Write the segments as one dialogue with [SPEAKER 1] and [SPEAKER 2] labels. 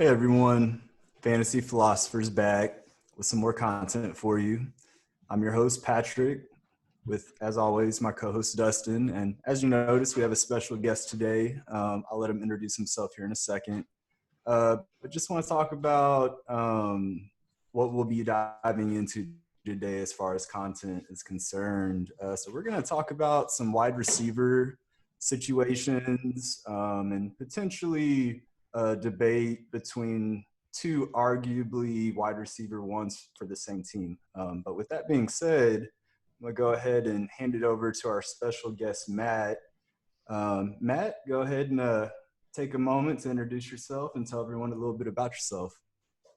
[SPEAKER 1] Hey everyone, Fantasy Philosophers back with some more content for you. I'm your host, Patrick, with, as always, my co-host, Dustin. And as you notice, we have a special guest today. I'll let him introduce himself here in a second. But just want to talk about what we'll be diving into today as far as content is concerned. So we're going to talk about some wide receiver situations and potentially debate between two arguably wide receiver ones for the same team. But with that being said, I'm going to go ahead and hand it over to our special guest, Matt. Matt, go ahead and take a moment to introduce yourself and tell everyone a little bit about yourself.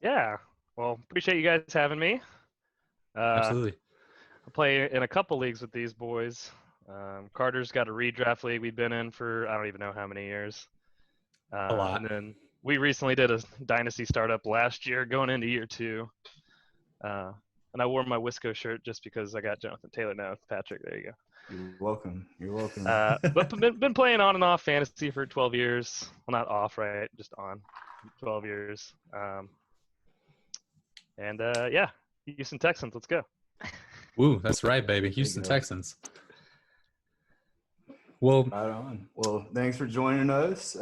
[SPEAKER 2] Yeah, well, appreciate you guys having me.
[SPEAKER 3] Absolutely.
[SPEAKER 2] I play in a couple leagues with these boys. Carter's got a redraft league we've been in for I don't even know how many years.
[SPEAKER 3] A lot.
[SPEAKER 2] And then we recently did a dynasty startup last year, going into year 2. And I wore my Wisco shirt just because I got Jonathan Taylor now. Patrick, there you go.
[SPEAKER 1] You're welcome. You're welcome.
[SPEAKER 2] But been playing on and off fantasy for 12 years. Well, not off, right? Just on. 12 years. Yeah, Houston Texans. Let's go.
[SPEAKER 3] Woo, that's right, baby. Houston Texans. Well,
[SPEAKER 1] right on. Well, thanks for joining us.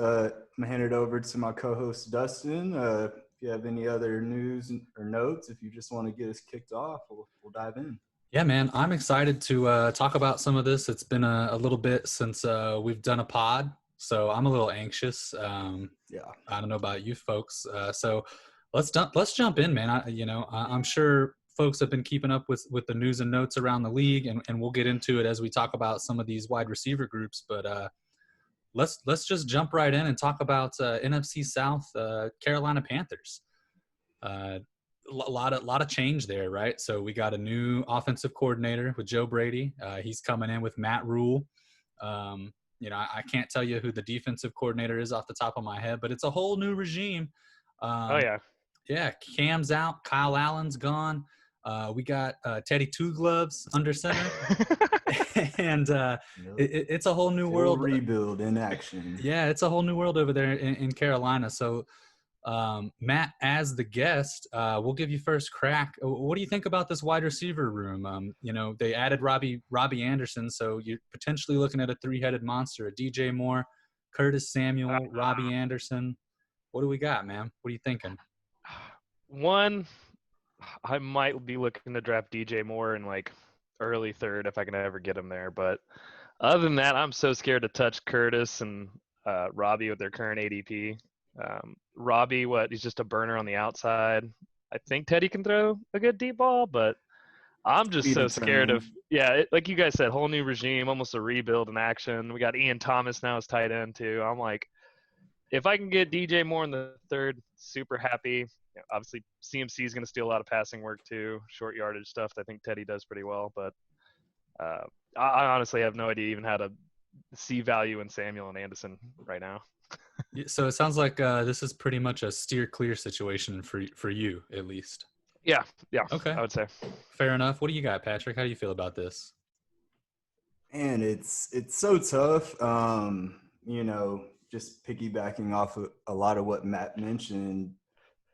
[SPEAKER 1] I'm going to hand it over to my co-host, Dustin. If you have any other news or notes, if you just want to get us kicked off, we'll dive in.
[SPEAKER 3] Yeah, man, I'm excited to talk about some of this. It's been a little bit since we've done a pod, so I'm a little anxious.
[SPEAKER 1] Yeah.
[SPEAKER 3] I don't know about you folks. So let's jump in, man. I'm sure folks have been keeping up with the news and notes around the league, and we'll get into it as we talk about some of these wide receiver groups. But let's just jump right in and talk about NFC South, Carolina Panthers. A lot of change there, right? So we got a new offensive coordinator with Joe Brady. He's coming in with Matt Rule. I can't tell you who the defensive coordinator is off the top of my head, but it's a whole new regime.
[SPEAKER 2] Oh yeah.
[SPEAKER 3] Yeah, Cam's out. Kyle Allen's gone. We got Teddy Two Gloves under center. And it's a whole new world.
[SPEAKER 1] Rebuild in action.
[SPEAKER 3] Yeah, it's a whole new world over there in Carolina. So, Matt, as the guest, we'll give you first crack. What do you think about this wide receiver room? They added Robbie Anderson, so you're potentially looking at a 3-headed monster: a DJ Moore, Curtis Samuel, Robbie Anderson. What do we got, man? What are you thinking?
[SPEAKER 2] One, I might be looking to draft DJ Moore in like early 3rd if I can ever get him there. But other than that, I'm so scared to touch Curtis and Robbie with their current ADP. Robbie, he's just a burner on the outside. I think Teddy can throw a good deep ball, but I'm just so scared of, like you guys said, whole new regime, almost a rebuild in action. We got Ian Thomas now as tight end too. I'm like, if I can get DJ Moore in the 3rd, super happy. Obviously, CMC is going to steal a lot of passing work too, short yardage stuff that I think Teddy does pretty well. But I honestly have no idea even how to see value in Samuel and Anderson right now.
[SPEAKER 3] So it sounds like this is pretty much a steer clear situation for you, at least.
[SPEAKER 2] Yeah.
[SPEAKER 3] Okay.
[SPEAKER 2] I would say.
[SPEAKER 3] Fair enough. What do you got, Patrick? How do you feel about this?
[SPEAKER 1] And it's so tough. Just piggybacking off of a lot of what Matt mentioned,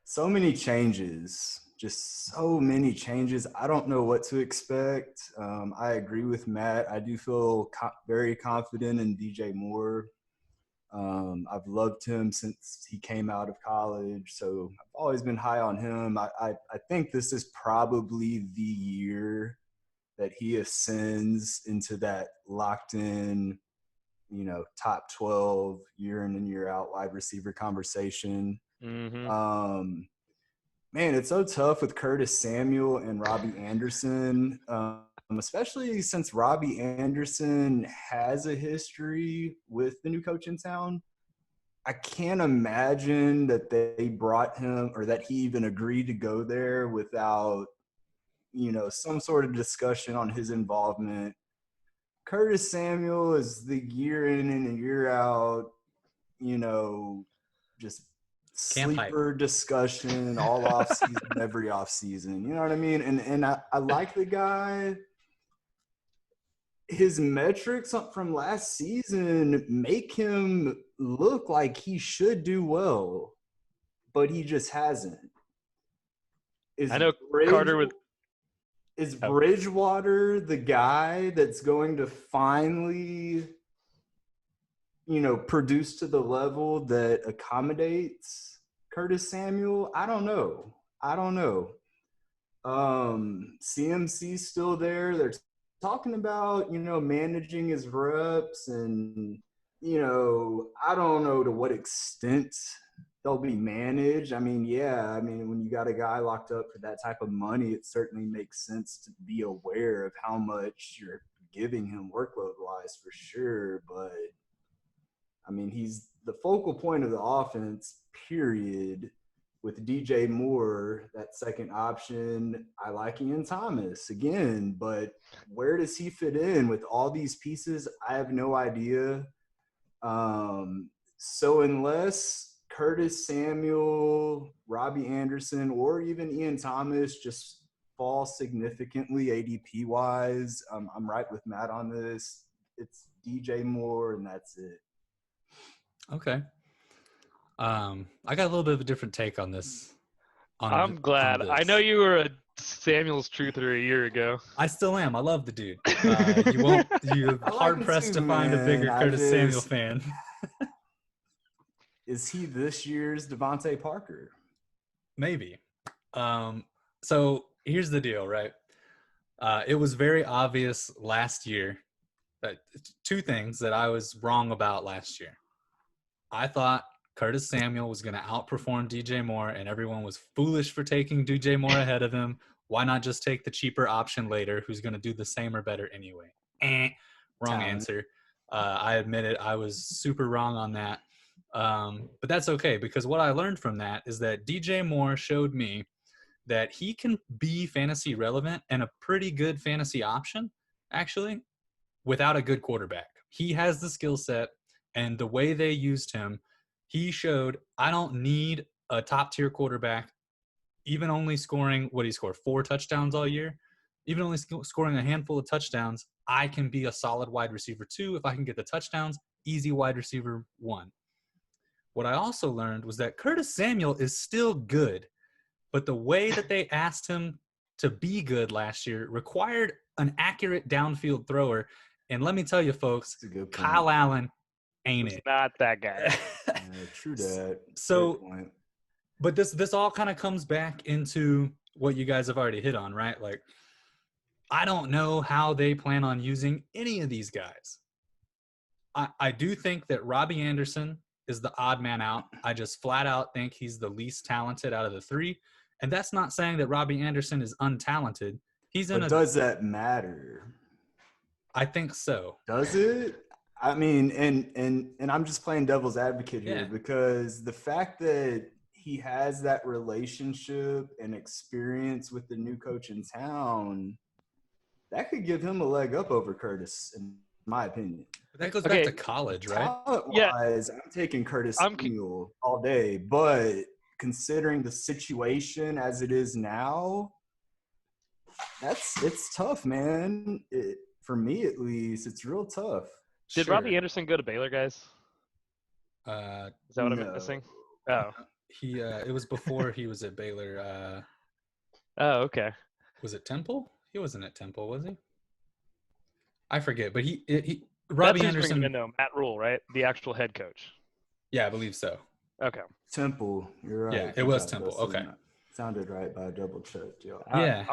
[SPEAKER 1] so many changes, I don't know what to expect. I agree with Matt. I do feel very confident in DJ Moore. I've loved him since he came out of college, so I've always been high on him. I think this is probably the year that he ascends into that locked in, top 12 year in and year out wide receiver conversation.
[SPEAKER 2] Mm-hmm.
[SPEAKER 1] Man, it's so tough with Curtis Samuel and Robbie Anderson, especially since Robbie Anderson has a history with the new coach in town. I can't imagine that they brought him or that he even agreed to go there without, some sort of discussion on his involvement. Curtis Samuel is the year in and year out, just sleeper discussion all off season, every off season. You know what I mean? And I like the guy. His metrics from last season make him look like he should do well. but he just hasn't.
[SPEAKER 2] I know Carter would.
[SPEAKER 1] Is Bridgewater the guy that's going to finally, produce to the level that accommodates Curtis Samuel? I don't know. CMC's still there. They're talking about, managing his reps and, I don't know to what extent they'll be managed. when you got a guy locked up for that type of money, it certainly makes sense to be aware of how much you're giving him workload-wise for sure. But, he's the focal point of the offense, period. With DJ Moore, that second option, I like Ian Thomas again, but where does he fit in with all these pieces? I have no idea. So unless Curtis Samuel, Robbie Anderson, or even Ian Thomas just fall significantly ADP-wise, I'm right with Matt on this. It's DJ Moore, and that's it.
[SPEAKER 3] Okay. I got a little bit of a different take on this.
[SPEAKER 2] I'm glad. I know you were a Samuel's truther a year ago.
[SPEAKER 3] I still am. I love the dude. You're hard pressed to find a bigger Curtis Samuel fan.
[SPEAKER 1] Is he this year's Devontae Parker?
[SPEAKER 3] Maybe. So here's the deal, right? It was very obvious last year that two things that I was wrong about last year. I thought Curtis Samuel was going to outperform DJ Moore, and everyone was foolish for taking DJ Moore ahead of him. Why not just take the cheaper option later who's going to do the same or better anyway? Wrong answer. I admit it. I was super wrong on that. But that's okay, because what I learned from that is that DJ Moore showed me that he can be fantasy relevant and a pretty good fantasy option, actually, without a good quarterback. He has the skill set, and the way they used him, he showed I don't need a top-tier quarterback, even only scoring, 4 touchdowns all year? Even only scoring a handful of touchdowns, I can be a solid wide receiver 2. If I can get the touchdowns, easy wide receiver 1. What I also learned was that Curtis Samuel is still good, but the way that they asked him to be good last year required an accurate downfield thrower. And let me tell you, folks, Kyle Allen ain't it.
[SPEAKER 2] Not that guy.
[SPEAKER 1] True that.
[SPEAKER 3] So, but this all kind of comes back into what you guys have already hit on, right? Like, I don't know how they plan on using any of these guys. I do think that Robbie Anderson is the odd man out. I just flat out think he's the least talented out of the 3. And that's not saying that Robbie Anderson is untalented.
[SPEAKER 1] Does that matter?
[SPEAKER 3] I think so.
[SPEAKER 1] Does it? And I'm just playing devil's advocate here because the fact that he has that relationship and experience with the new coach in town, that could give him a leg up over Curtis, in my opinion.
[SPEAKER 3] But that goes back to college, right?
[SPEAKER 1] Talent-wise, I'm taking Curtis Samuel all day, but considering the situation as it is now, it's tough, man. For me, at least, it's real tough.
[SPEAKER 2] Did Robbie Anderson go to Baylor, guys? Is that what I'm missing? Oh,
[SPEAKER 3] it was before he was at Baylor.
[SPEAKER 2] Oh, okay.
[SPEAKER 3] Was it Temple? He wasn't at Temple, was he? I forget, but Robbie Anderson.
[SPEAKER 2] No, Matt Rule, right? The actual head coach.
[SPEAKER 3] Yeah, I believe so.
[SPEAKER 2] Okay.
[SPEAKER 1] Temple, you're right.
[SPEAKER 3] Yeah, it was Temple. Okay.
[SPEAKER 1] Sounded right, but I double checked.
[SPEAKER 3] Yeah.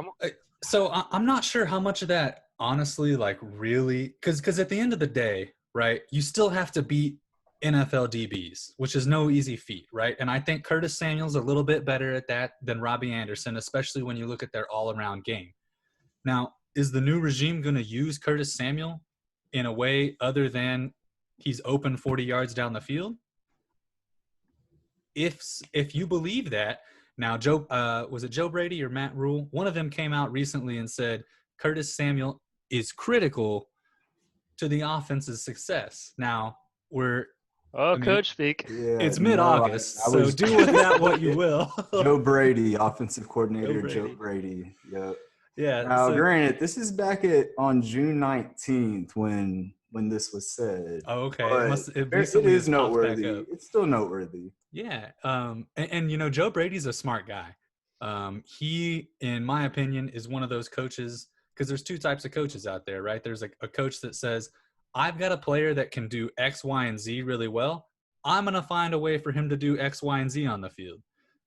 [SPEAKER 3] So I'm not sure how much of that, honestly, like really, because at the end of the day, right, you still have to beat NFL DBs, which is no easy feat, right? And I think Curtis Samuel's a little bit better at that than Robbie Anderson, especially when you look at their all-around game. Now, is the new regime going to use Curtis Samuel in a way other than he's open 40 yards down the field? If you believe that, now was it Joe Brady or Matt Rule? One of them came out recently and said Curtis Samuel is critical to the offense's success. Now
[SPEAKER 2] coach speak.
[SPEAKER 3] Yeah, it's mid-August, so do with that what you will.
[SPEAKER 1] Joe Brady, offensive coordinator. Joe Brady. Yep.
[SPEAKER 3] Yeah.
[SPEAKER 1] Now, granted, this is back on June 19th when this was said.
[SPEAKER 3] Oh, okay.
[SPEAKER 1] It is noteworthy. It's still noteworthy.
[SPEAKER 3] Yeah. And you know, Joe Brady's a smart guy. He, in my opinion, is one of those coaches, because there's two types of coaches out there, right? There's a coach that says, I've got a player that can do X, Y, and Z really well. I'm going to find a way for him to do X, Y, and Z on the field.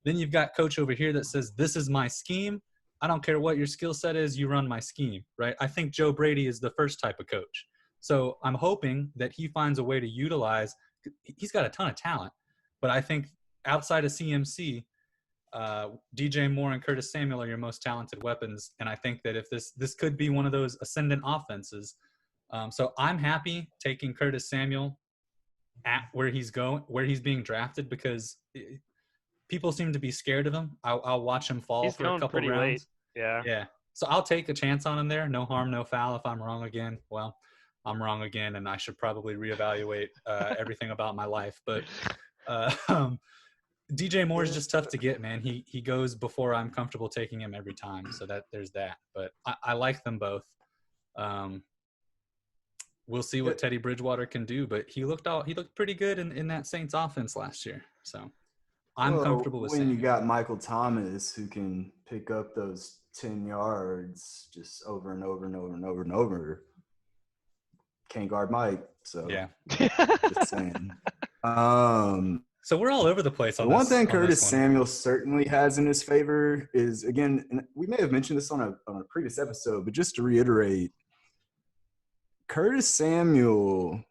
[SPEAKER 3] Then you've got coach over here that says, this is my scheme. I don't care what your skill set is, you run my scheme, right? I think Joe Brady is the first type of coach. So I'm hoping that he finds a way to utilize, he's got a ton of talent, but I think outside of CMC, DJ Moore and Curtis Samuel are your most talented weapons. And I think that if this could be one of those ascendant offenses. So I'm happy taking Curtis Samuel at where he's being drafted, because people seem to be scared of him. I'll watch him fall
[SPEAKER 2] He's
[SPEAKER 3] for a
[SPEAKER 2] going
[SPEAKER 3] couple
[SPEAKER 2] pretty
[SPEAKER 3] rounds.
[SPEAKER 2] late. Yeah.
[SPEAKER 3] Yeah. So I'll take a chance on him there. No harm, no foul. If I'm wrong again, well, I'm wrong again, and I should probably reevaluate everything about my life. But DJ Moore is just tough to get, man. He goes before I'm comfortable taking him every time. So there's that. But I like them both. We'll see what Teddy Bridgewater can do, but he looked pretty good in that Saints offense last year. So I'm comfortable with
[SPEAKER 1] when
[SPEAKER 3] Samuel.
[SPEAKER 1] you got Michael Thomas, who can pick up those 10 yards just over and over and over and over and over. Can't guard Mike, so
[SPEAKER 3] yeah.
[SPEAKER 1] Just saying.
[SPEAKER 3] So we're all over the place on
[SPEAKER 1] the
[SPEAKER 3] this.
[SPEAKER 1] One thing Curtis
[SPEAKER 3] one.
[SPEAKER 1] Samuel certainly has in his favor is, again, and we may have mentioned this on a previous episode, but just to reiterate, Curtis Samuel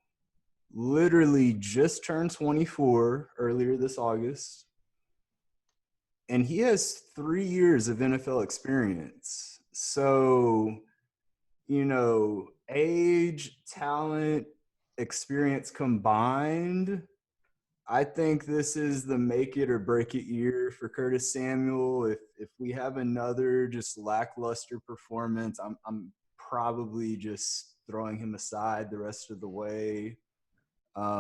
[SPEAKER 1] literally just turned 24 earlier this August, and he has 3 years of NFL experience. So, you know, age, talent, experience combined, I think this is the make it or break it year for Curtis Samuel. If we have another just lackluster performance, I'm probably just throwing him aside the rest of the way.
[SPEAKER 3] That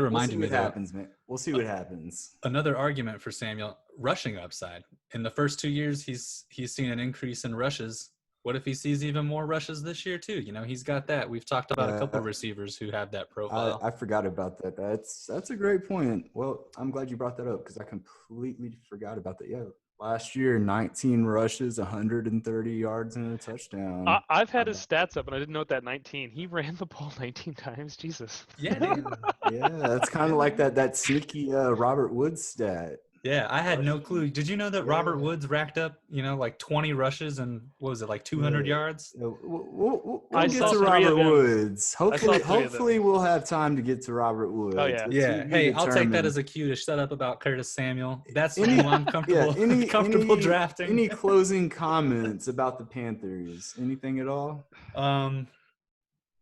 [SPEAKER 3] reminded me.
[SPEAKER 1] We'll see what happens, man. We'll see what happens.
[SPEAKER 3] Another argument for Samuel: rushing upside. In the first 2 years, he's seen an increase in rushes. What if he sees even more rushes this year too? You know, he's got that. We've talked about a couple of receivers who have that profile.
[SPEAKER 1] I forgot about that. That's a great point. Well, I'm glad you brought that up because I completely forgot about that. Yeah, last year, 19 rushes, 130 yards, and a touchdown.
[SPEAKER 2] I've had his stats up, and I didn't note that 19. He ran the ball 19 times. Jesus.
[SPEAKER 3] Yeah, dude.
[SPEAKER 1] Yeah, that's kind of like that sneaky Robert Woods stat.
[SPEAKER 3] Yeah, I had no clue. Did you know that Robert Woods racked up, like 20 rushes and what was it, like 200 yards?
[SPEAKER 1] We'll get to Robert Woods. Hopefully we'll have time to get to Robert Woods.
[SPEAKER 2] Oh, yeah.
[SPEAKER 3] Yeah. Hey, I'll take that as a cue to shut up about Curtis Samuel. That's who I'm comfortable drafting.
[SPEAKER 1] Any closing comments about the Panthers? Anything at all?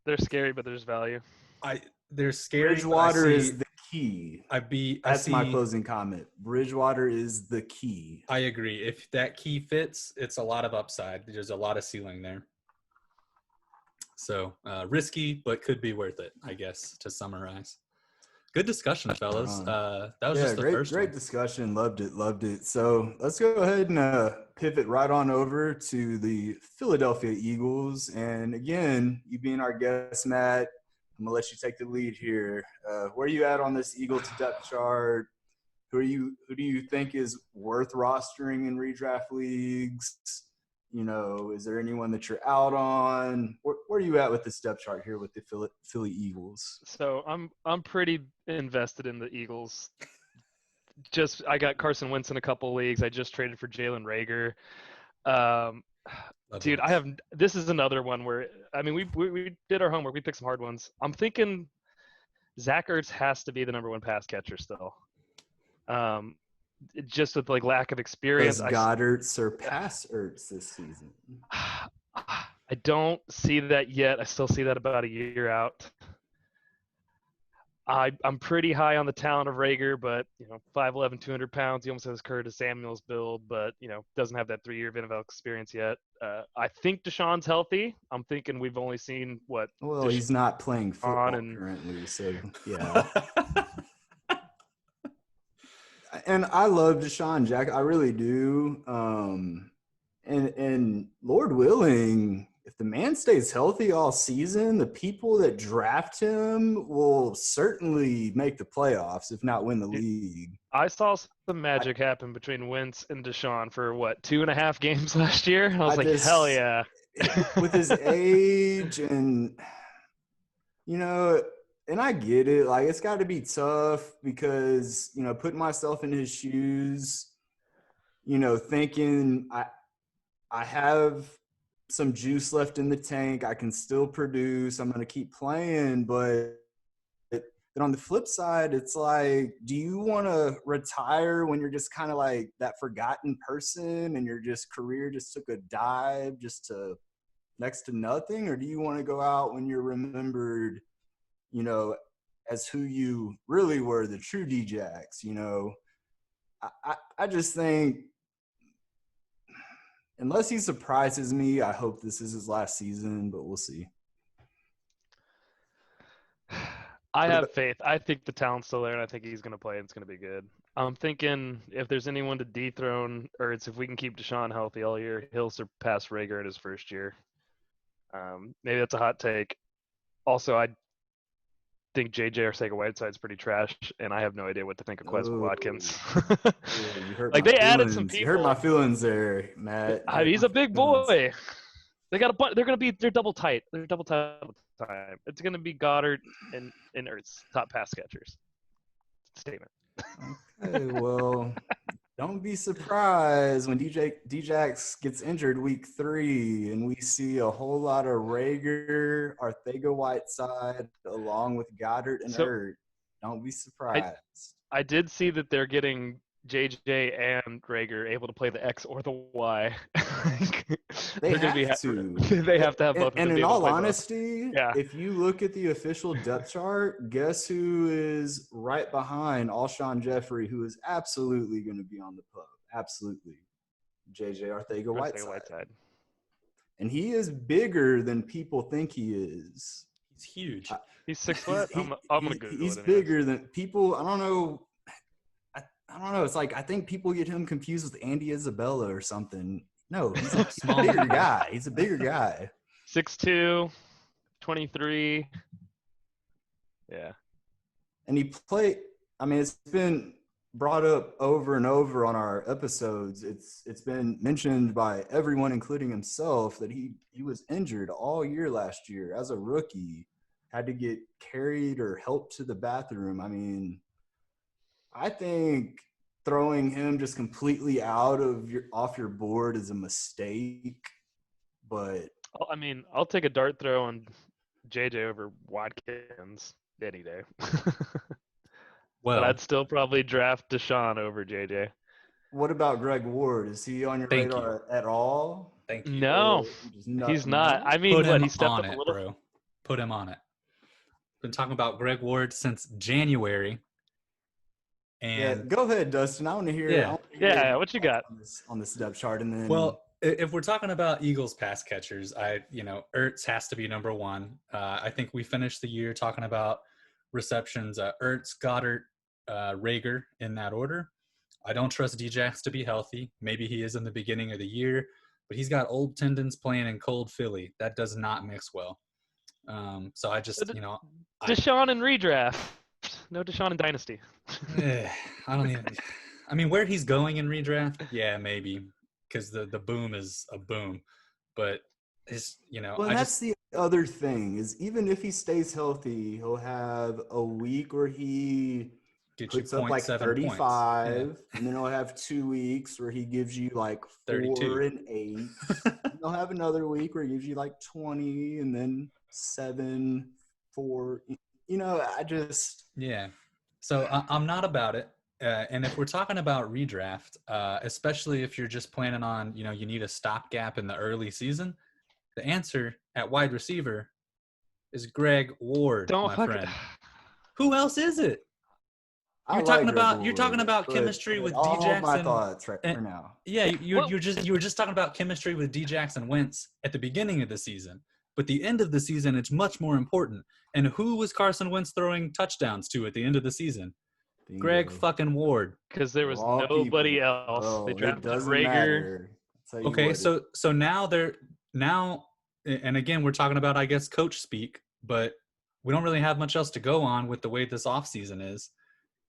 [SPEAKER 2] They're scary, but there's value.
[SPEAKER 3] They're scary.
[SPEAKER 1] Bridgewater is the key.
[SPEAKER 3] That's
[SPEAKER 1] my closing comment. Bridgewater is the key.
[SPEAKER 3] I agree. If that key fits, it's a lot of upside. There's a lot of ceiling there. So risky, but could be worth it, I guess, to summarize. Good discussion, fellas. That was just the first one.
[SPEAKER 1] Great discussion. Loved it. So let's go ahead and pivot right on over to the Philadelphia Eagles. And again, you being our guest, Matt, I'm gonna let you take the lead here. Where are you at on this Eagles depth chart? Who do you think is worth rostering in redraft leagues? You know, is there anyone that you're out on? Where are you at with this depth chart here with the Philly Eagles?
[SPEAKER 2] So I'm pretty invested in the Eagles. I got Carson Wentz in a couple leagues. I just traded for Jalen Reagor. Dude, this is another one where, I mean, we did our homework. We picked some hard ones. I'm thinking Zach Ertz has to be the number one pass catcher still. Just with lack of experience.
[SPEAKER 1] Does Goddard surpass Ertz this season?
[SPEAKER 2] I don't see that yet. I still see that about a year out. I'm pretty high on the talent of Reagor, but 5'11", 200 pounds. He almost has Curtis Samuel's build, but doesn't have that 3 year of NFL experience yet. I think Deshaun's healthy. I'm thinking we've only seen what.
[SPEAKER 1] Well, he's not playing football currently, so yeah. And I love Deshaun, Jack. I really do. And Lord willing, if the man stays healthy all season, the people that draft him will certainly make the playoffs, if not win the league.
[SPEAKER 2] I saw some magic happen between Wentz and Deshaun for 2.5 games last year. I was hell yeah.
[SPEAKER 1] With his age and, and I get it. Like, it's got to be tough because, putting myself in his shoes, thinking I have some juice left in the tank. I can still produce. I'm going to keep playing. But then on the flip side, it's like, do you want to retire when you're just kind of like that forgotten person and your career just took a dive just to next to nothing? Or do you want to go out when you're remembered, as who you really were, the true Djax? I just think, unless he surprises me, I hope this is his last season, but we'll see.
[SPEAKER 2] I have faith. I think the talent's still there, and I think he's going to play, and it's going to be good. I'm thinking if there's anyone to dethrone, or it's if we can keep Deshaun healthy all year, he'll surpass Reagor in his first year. Maybe that's a hot take. Also, I think J.J. Arcega-Whiteside's pretty trash, and I have no idea what to think of Quez Watkins.
[SPEAKER 1] You hurt
[SPEAKER 2] like,
[SPEAKER 1] my
[SPEAKER 2] they
[SPEAKER 1] feelings.
[SPEAKER 2] added some people.
[SPEAKER 1] You hurt my feelings there, Matt.
[SPEAKER 2] He's a big boy. They got a bunch. They're double tight. They're double tight all the time. It's going to be Goddard and Ertz, top pass catchers. Statement.
[SPEAKER 1] Okay, well, don't be surprised when Djax gets injured week 3 and we see a whole lot of Reagor, Arcega-Whiteside, along with Goddard and Ertz. Don't be surprised.
[SPEAKER 2] I did see that they're getting JJ and Reagor able to play the X or the Y.
[SPEAKER 1] They have to.
[SPEAKER 2] They have to have both.
[SPEAKER 1] And
[SPEAKER 2] of them
[SPEAKER 1] in all honesty,
[SPEAKER 2] yeah.
[SPEAKER 1] If you look at the official depth chart, guess who is right behind Alshon Jeffrey, who is absolutely going to be on the pub? Absolutely. JJ Arcega-Whiteside. And he is bigger than people think he is.
[SPEAKER 3] He's huge.
[SPEAKER 2] He's 6 foot. I'm going to Google
[SPEAKER 1] He's
[SPEAKER 2] it
[SPEAKER 1] bigger than people. I don't know. It's like I think people get him confused with Andy Isabella or something. No, he's a bigger guy. He's a bigger guy.
[SPEAKER 2] 6'2", 23. Yeah.
[SPEAKER 1] And he played – I mean, it's been brought up over and over on our episodes. It's been mentioned by everyone, including himself, that he was injured all year last year as a rookie, had to get carried or helped to the bathroom. I mean – I think throwing him just completely off your board is a mistake, but
[SPEAKER 2] I mean, I'll take a dart throw on JJ over Watkins any day.
[SPEAKER 3] Well,
[SPEAKER 2] but I'd still probably draft Deshaun over JJ.
[SPEAKER 1] What about Greg Ward? Is he on your radar at all?
[SPEAKER 3] Thank you.
[SPEAKER 2] No, he's not. I mean, he stepped up a little.
[SPEAKER 3] Bro. Put him on it. Been talking about Greg Ward since January. And
[SPEAKER 1] go ahead, Dustin. I want to hear.
[SPEAKER 2] Yeah. What you got
[SPEAKER 1] on this depth chart? And then,
[SPEAKER 3] well, if we're talking about Eagles pass catchers, Ertz has to be number one. I think we finished the year talking about receptions. Ertz, Goddard, Reagor in that order. I don't trust Djax to be healthy. Maybe he is in the beginning of the year, but he's got old tendons playing in cold Philly. That does not mix well. So I just,
[SPEAKER 2] Deshaun in redraft. No Deshaun in Dynasty.
[SPEAKER 3] I don't even – I mean, where he's going in redraft, yeah, maybe, because the boom is a boom. But his,
[SPEAKER 1] Well, that's the other thing is even if he stays healthy, he'll have a week where he puts up like 35, and then he'll have 2 weeks where he gives you like 4 and 8. He'll have another week where he gives you like 20, and then 7, 4 –
[SPEAKER 3] Yeah. So I'm not about it. And if we're talking about redraft, especially if you're just planning on, you need a stopgap in the early season, the answer at wide receiver is Greg Ward, my friend. Who else is it? You're talking about chemistry with Djax.
[SPEAKER 1] My thoughts right now.
[SPEAKER 3] Yeah, you were just talking about chemistry with Djax and Wentz at the beginning of the season. But the end of the season, it's much more important. And who was Carson Wentz throwing touchdowns to at the end of the season? Bingo. Greg fucking Ward.
[SPEAKER 2] Because there was nobody else. They drafted Reagor.
[SPEAKER 3] Okay, so now and again, we're talking about, I guess, coach speak, but we don't really have much else to go on with the way this offseason is.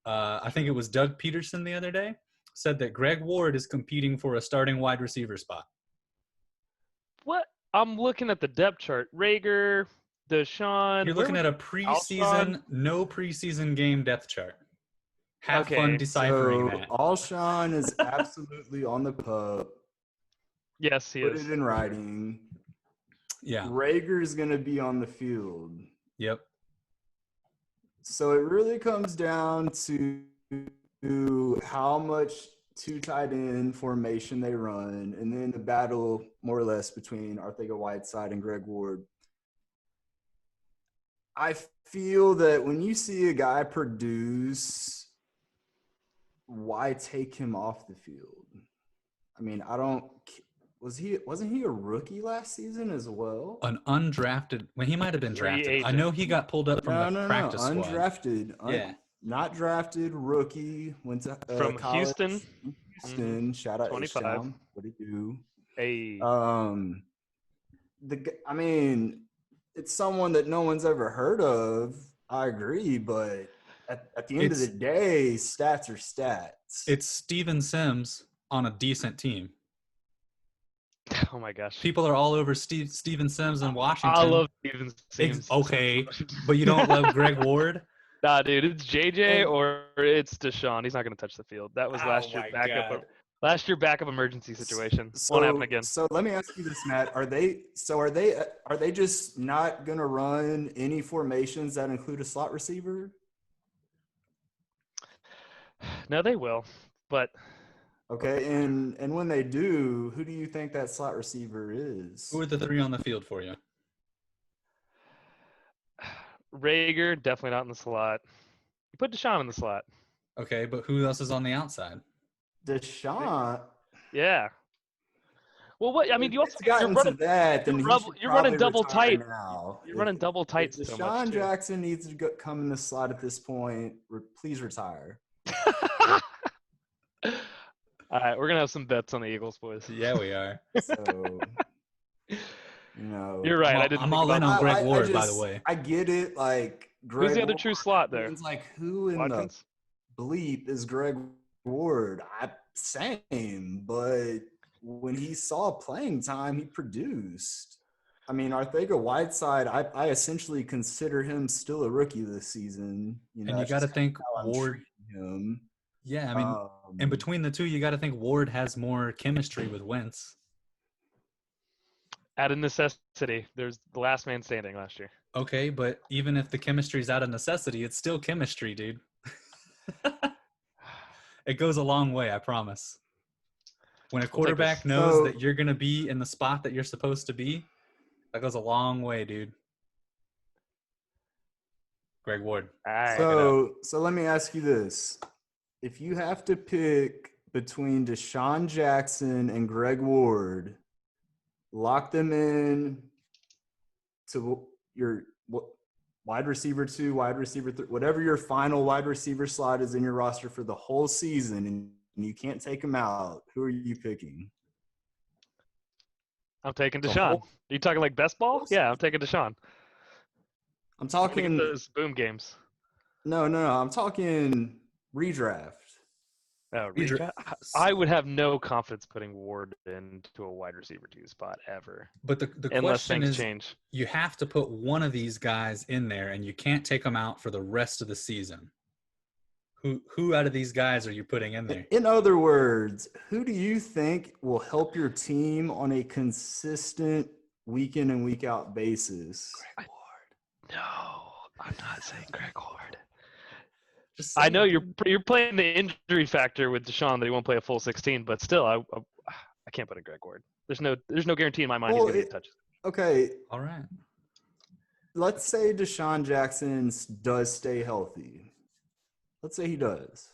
[SPEAKER 3] I think it was Doug Peterson the other day said that Greg Ward is competing for a starting wide receiver spot.
[SPEAKER 2] What? I'm looking at the depth chart. Rager, Deshaun.
[SPEAKER 3] You're looking at a preseason, no preseason game depth chart. Have fun deciphering that.
[SPEAKER 1] Alshon is absolutely on the pup.
[SPEAKER 2] Yes, he
[SPEAKER 1] Put
[SPEAKER 2] is.
[SPEAKER 1] it in writing.
[SPEAKER 3] Yeah.
[SPEAKER 1] Rager's going to be on the field.
[SPEAKER 3] Yep.
[SPEAKER 1] So it really comes down to how much two tight end formation they run, and then the battle more or less between Arcega-Whiteside and Greg Ward. I feel that when you see a guy produce, why take him off the field? I mean, wasn't he a rookie last season as well?
[SPEAKER 3] An undrafted, well, he might have been drafted. I know he got pulled up from the practice squad.
[SPEAKER 1] Undrafted.
[SPEAKER 3] Yeah.
[SPEAKER 1] Not drafted, rookie, went to
[SPEAKER 2] from
[SPEAKER 1] college.
[SPEAKER 2] Houston.
[SPEAKER 1] Houston, shout out
[SPEAKER 2] 25.
[SPEAKER 1] H-Town. What do you do?
[SPEAKER 2] Hey.
[SPEAKER 1] I mean, it's someone that no one's ever heard of. I agree, but at the end of the day, stats are stats.
[SPEAKER 3] It's Steven Sims on a decent team.
[SPEAKER 2] Oh my gosh.
[SPEAKER 3] People are all over Steven Sims in Washington.
[SPEAKER 2] I love Steven Sims.
[SPEAKER 3] Okay, but you don't love Greg Ward?
[SPEAKER 2] Nah, dude, it's JJ or it's Deshaun. He's not going to touch the field. That was last year backup emergency situation. Won't happen again.
[SPEAKER 1] So let me ask you this, Matt. Are they just not going to run any formations that include a slot receiver?
[SPEAKER 2] No, they will. But
[SPEAKER 1] okay, and when they do, who do you think that slot receiver is?
[SPEAKER 3] Who are the three on the field for you?
[SPEAKER 2] Rager, definitely not in the slot. You put Deshaun in the slot.
[SPEAKER 3] Okay, but who else is on the outside?
[SPEAKER 1] Deshaun.
[SPEAKER 2] Yeah. Well, what I mean, you're
[SPEAKER 1] running
[SPEAKER 2] double tight
[SPEAKER 1] now.
[SPEAKER 2] You're running double tight.
[SPEAKER 1] Deshaun Jackson needs to come in the slot at this point. Please retire.
[SPEAKER 2] All right, we're gonna have some bets on the Eagles, boys.
[SPEAKER 3] Yeah, we are.
[SPEAKER 1] So,
[SPEAKER 2] you're right.
[SPEAKER 3] I'm all in on Greg Ward, by the way.
[SPEAKER 1] I get it. Like, Greg
[SPEAKER 2] who's the other true slot there?
[SPEAKER 1] It's like, who in Watkins? The bleep is Greg Ward? Same, but when he saw playing time, he produced. I mean, Arcega-Whiteside, I essentially consider him still a rookie this season.
[SPEAKER 3] And you got to think Ward.
[SPEAKER 1] Him.
[SPEAKER 3] Yeah, I mean, and between the two, you got to think Ward has more chemistry with Wentz.
[SPEAKER 2] Out of necessity. There's the last man standing last year.
[SPEAKER 3] Okay, but even if the chemistry's out of necessity, it's still chemistry, dude. It goes a long way, I promise. When a quarterback knows that you're going to be in the spot that you're supposed to be, that goes a long way, dude. Greg Ward.
[SPEAKER 1] So let me ask you this. If you have to pick between Deshaun Jackson and Greg Ward, lock them in to your wide receiver 2, wide receiver 3, whatever your final wide receiver slot is in your roster for the whole season, and you can't take them out, who are you picking?
[SPEAKER 2] I'm taking Deshaun. Are you talking like best ball? Yeah, I'm taking Deshaun.
[SPEAKER 1] I'm talking
[SPEAKER 2] those boom games.
[SPEAKER 1] No. I'm talking redraft.
[SPEAKER 2] Redraft. I would have no confidence putting Ward into a wide receiver 2 spot ever.
[SPEAKER 3] But the question is, change. You have to put one of these guys in there, and you can't take them out for the rest of the season. Who out of these guys are you putting in there?
[SPEAKER 1] In other words, who do you think will help your team on a consistent week in and week out basis?
[SPEAKER 2] Greg Ward. No, I'm not saying Greg Ward. I know you're playing the injury factor with Deshaun that he won't play a full 16, but still, I can't put in Greg Ward. There's no guarantee in my mind he's going to get touches.
[SPEAKER 1] Okay.
[SPEAKER 3] All right.
[SPEAKER 1] Let's say Deshaun Jackson does stay healthy. Let's say he does.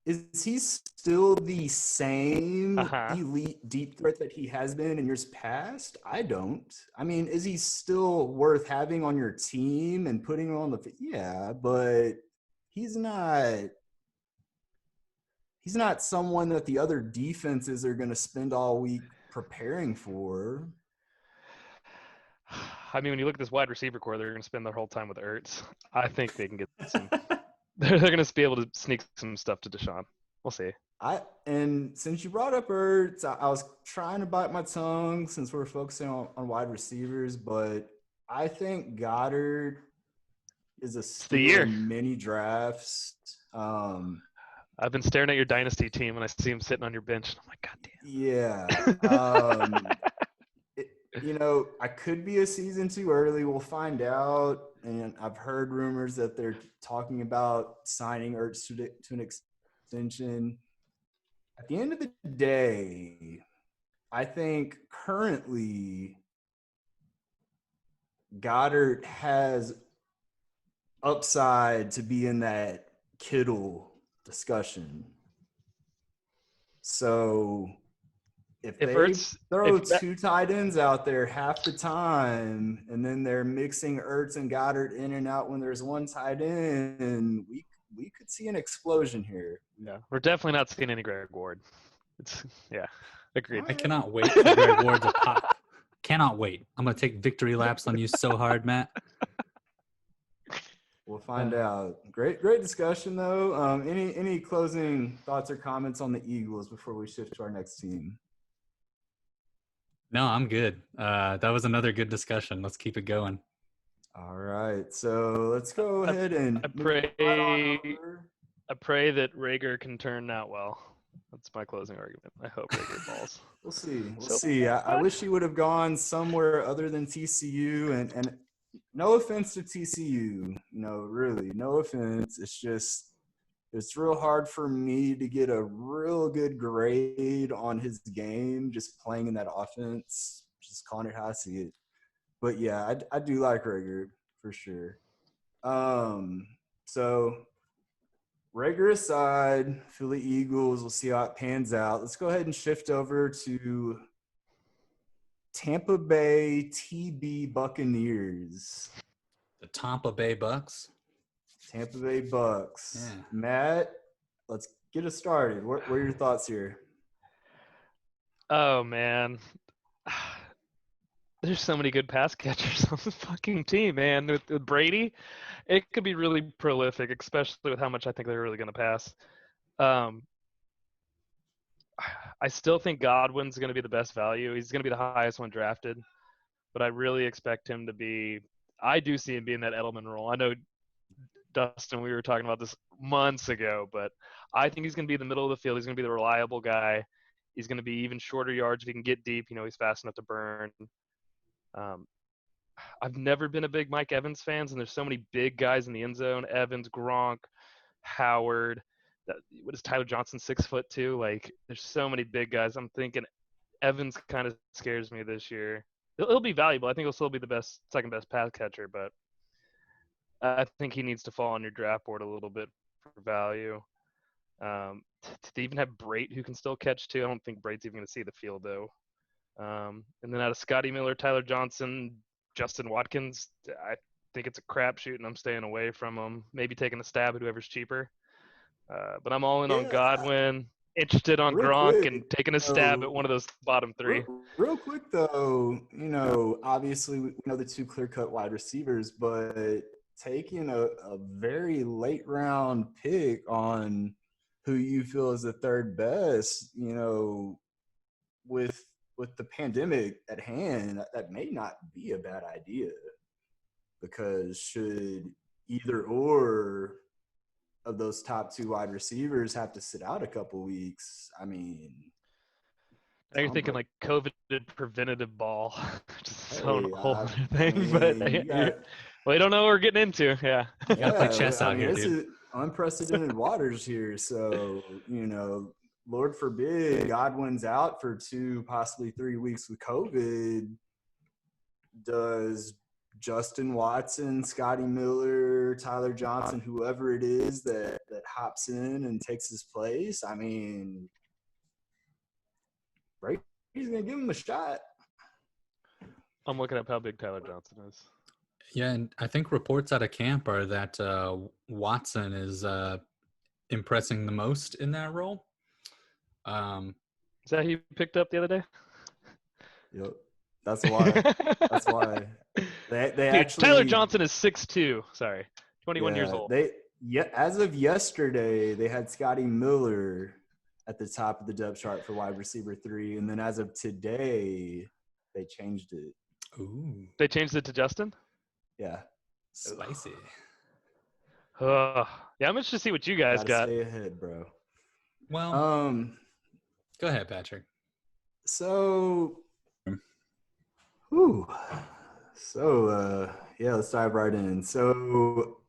[SPEAKER 1] Is he still the same elite deep threat that he has been in years past? I don't. I mean, is he still worth having on your team and putting him on the – yeah, but he's not someone that the other defenses are going to spend all week preparing for.
[SPEAKER 2] I mean, when you look at this wide receiver core, they're going to spend their whole time with Ertz. I think they can get some. They're going to be able to sneak some stuff to Deshaun. We'll see.
[SPEAKER 1] And since you brought up Ertz, I was trying to bite my tongue since we're focusing on wide receivers, but I think Goddard is a steal in many drafts.
[SPEAKER 2] I've been staring at your dynasty team and I see him sitting on your bench. And I'm like, God
[SPEAKER 1] damn. Yeah. I could be a season too early. We'll find out. And I've heard rumors that they're talking about signing Ertz to an extension. At the end of the day, I think currently Goddard has upside to be in that Kittle discussion. So if they throw two tight ends out there half the time and then they're mixing Ertz and Goddard in and out when there's one tight end, we could see an explosion here.
[SPEAKER 2] Yeah, we're definitely not seeing any Greg Ward. Agreed.
[SPEAKER 3] I cannot wait for Greg Ward to pop. Cannot wait. I'm going to take victory laps on you so hard, Matt.
[SPEAKER 1] We'll find out. Great discussion, though. Any closing thoughts or comments on the Eagles before we shift to our next team?
[SPEAKER 3] No, I'm good. That was another good discussion. Let's keep it going.
[SPEAKER 1] All right. So let's go ahead and
[SPEAKER 2] I pray that Rager can turn out well. That's my closing argument. I hope Rager falls.
[SPEAKER 1] We'll see. I wish he would have gone somewhere other than TCU. And no offense to TCU. Really, no offense. It's just it's real hard for me to get a real good grade on his game just playing in that offense. Just calling it how I see it. But, yeah, I do like Rager for sure. So – Rager aside, Philly Eagles, we'll see how it pans out. Let's go ahead and shift over to Tampa Bay TB Buccaneers.
[SPEAKER 3] The Tampa Bay BUCS?
[SPEAKER 1] Tampa Bay BUCS.
[SPEAKER 3] Yeah.
[SPEAKER 1] Matt, let's get us started. What are your thoughts here?
[SPEAKER 2] Oh, man. There's so many good pass catchers on the fucking team, man. With Brady, it could be really prolific, especially with how much I think they're really going to pass. I still think Godwin's going to be the best value. He's going to be the highest one drafted, but I really expect him to be – I do see him being that Edelman role. I know, Dustin, we were talking about this months ago, but I think he's going to be in the middle of the field. He's going to be the reliable guy. He's going to be even shorter yards if he can get deep. He's fast enough to burn. I've never been a big Mike Evans fan, and there's so many big guys in the end zone. Evans, Gronk, Howard. What is Tyler Johnson, 6'2"? Like, there's so many big guys. I'm thinking Evans kind of scares me this year. He'll be valuable. I think he'll still be the second best pass catcher, but I think he needs to fall on your draft board a little bit for value. To even have Brate, who can still catch too. I don't think Brate's even going to see the field though. And then out of Scotty Miller, Tyler Johnson, Justin Watkins, I think it's a crapshoot, and I'm staying away from them. Maybe taking a stab at whoever's cheaper. But I'm all in on Godwin, interested on Gronk, and taking a stab at one of those bottom three.
[SPEAKER 1] Real quick, though, obviously we know the two clear-cut wide receivers, but taking a very late-round pick on who you feel is the third best, with the pandemic at hand, that may not be a bad idea, because should either or of those top two wide receivers have to sit out a couple weeks, I mean.
[SPEAKER 2] Now you're thinking like COVID preventative ball, just a whole other thing. But we don't know what we're getting into. Yeah.
[SPEAKER 3] You got to play chess out here, dude.
[SPEAKER 1] This is unprecedented waters here. So, Lord forbid Godwin's out for 2, possibly 3 weeks with COVID. Does Justin Watson, Scotty Miller, Tyler Johnson, whoever it is that hops in and takes his place? I mean, Brady's going to give him a shot.
[SPEAKER 2] I'm looking up how big Tyler Johnson is.
[SPEAKER 3] Yeah, and I think reports out of camp are that Watson is impressing the most in that role.
[SPEAKER 2] Is that who you picked up the other day?
[SPEAKER 1] Yep. That's why. That's why. They
[SPEAKER 2] Dude,
[SPEAKER 1] actually
[SPEAKER 2] Tyler Johnson is 6'2". Sorry, 21 years
[SPEAKER 1] yeah,
[SPEAKER 2] old.
[SPEAKER 1] as of yesterday, they had Scotty Miller at the top of the depth chart for wide receiver 3, and then as of today, they changed it.
[SPEAKER 3] Ooh,
[SPEAKER 2] They changed it to Justin.
[SPEAKER 1] Yeah.
[SPEAKER 3] spicy.
[SPEAKER 2] Yeah, I'm interested to see what you guys
[SPEAKER 1] Gotta
[SPEAKER 2] got.
[SPEAKER 1] stay ahead, bro.
[SPEAKER 3] Well, go ahead, Patrick.
[SPEAKER 1] So, whew. So, yeah, let's dive right in. So,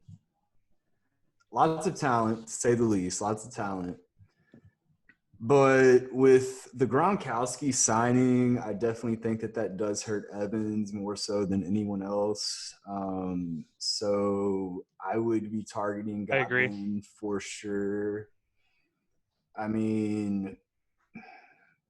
[SPEAKER 1] lots of talent, to say the least, lots of talent. But with the Gronkowski signing, I definitely think that does hurt Evans more so than anyone else. So I would be targeting
[SPEAKER 2] I agree.
[SPEAKER 1] Godwin for sure. I mean,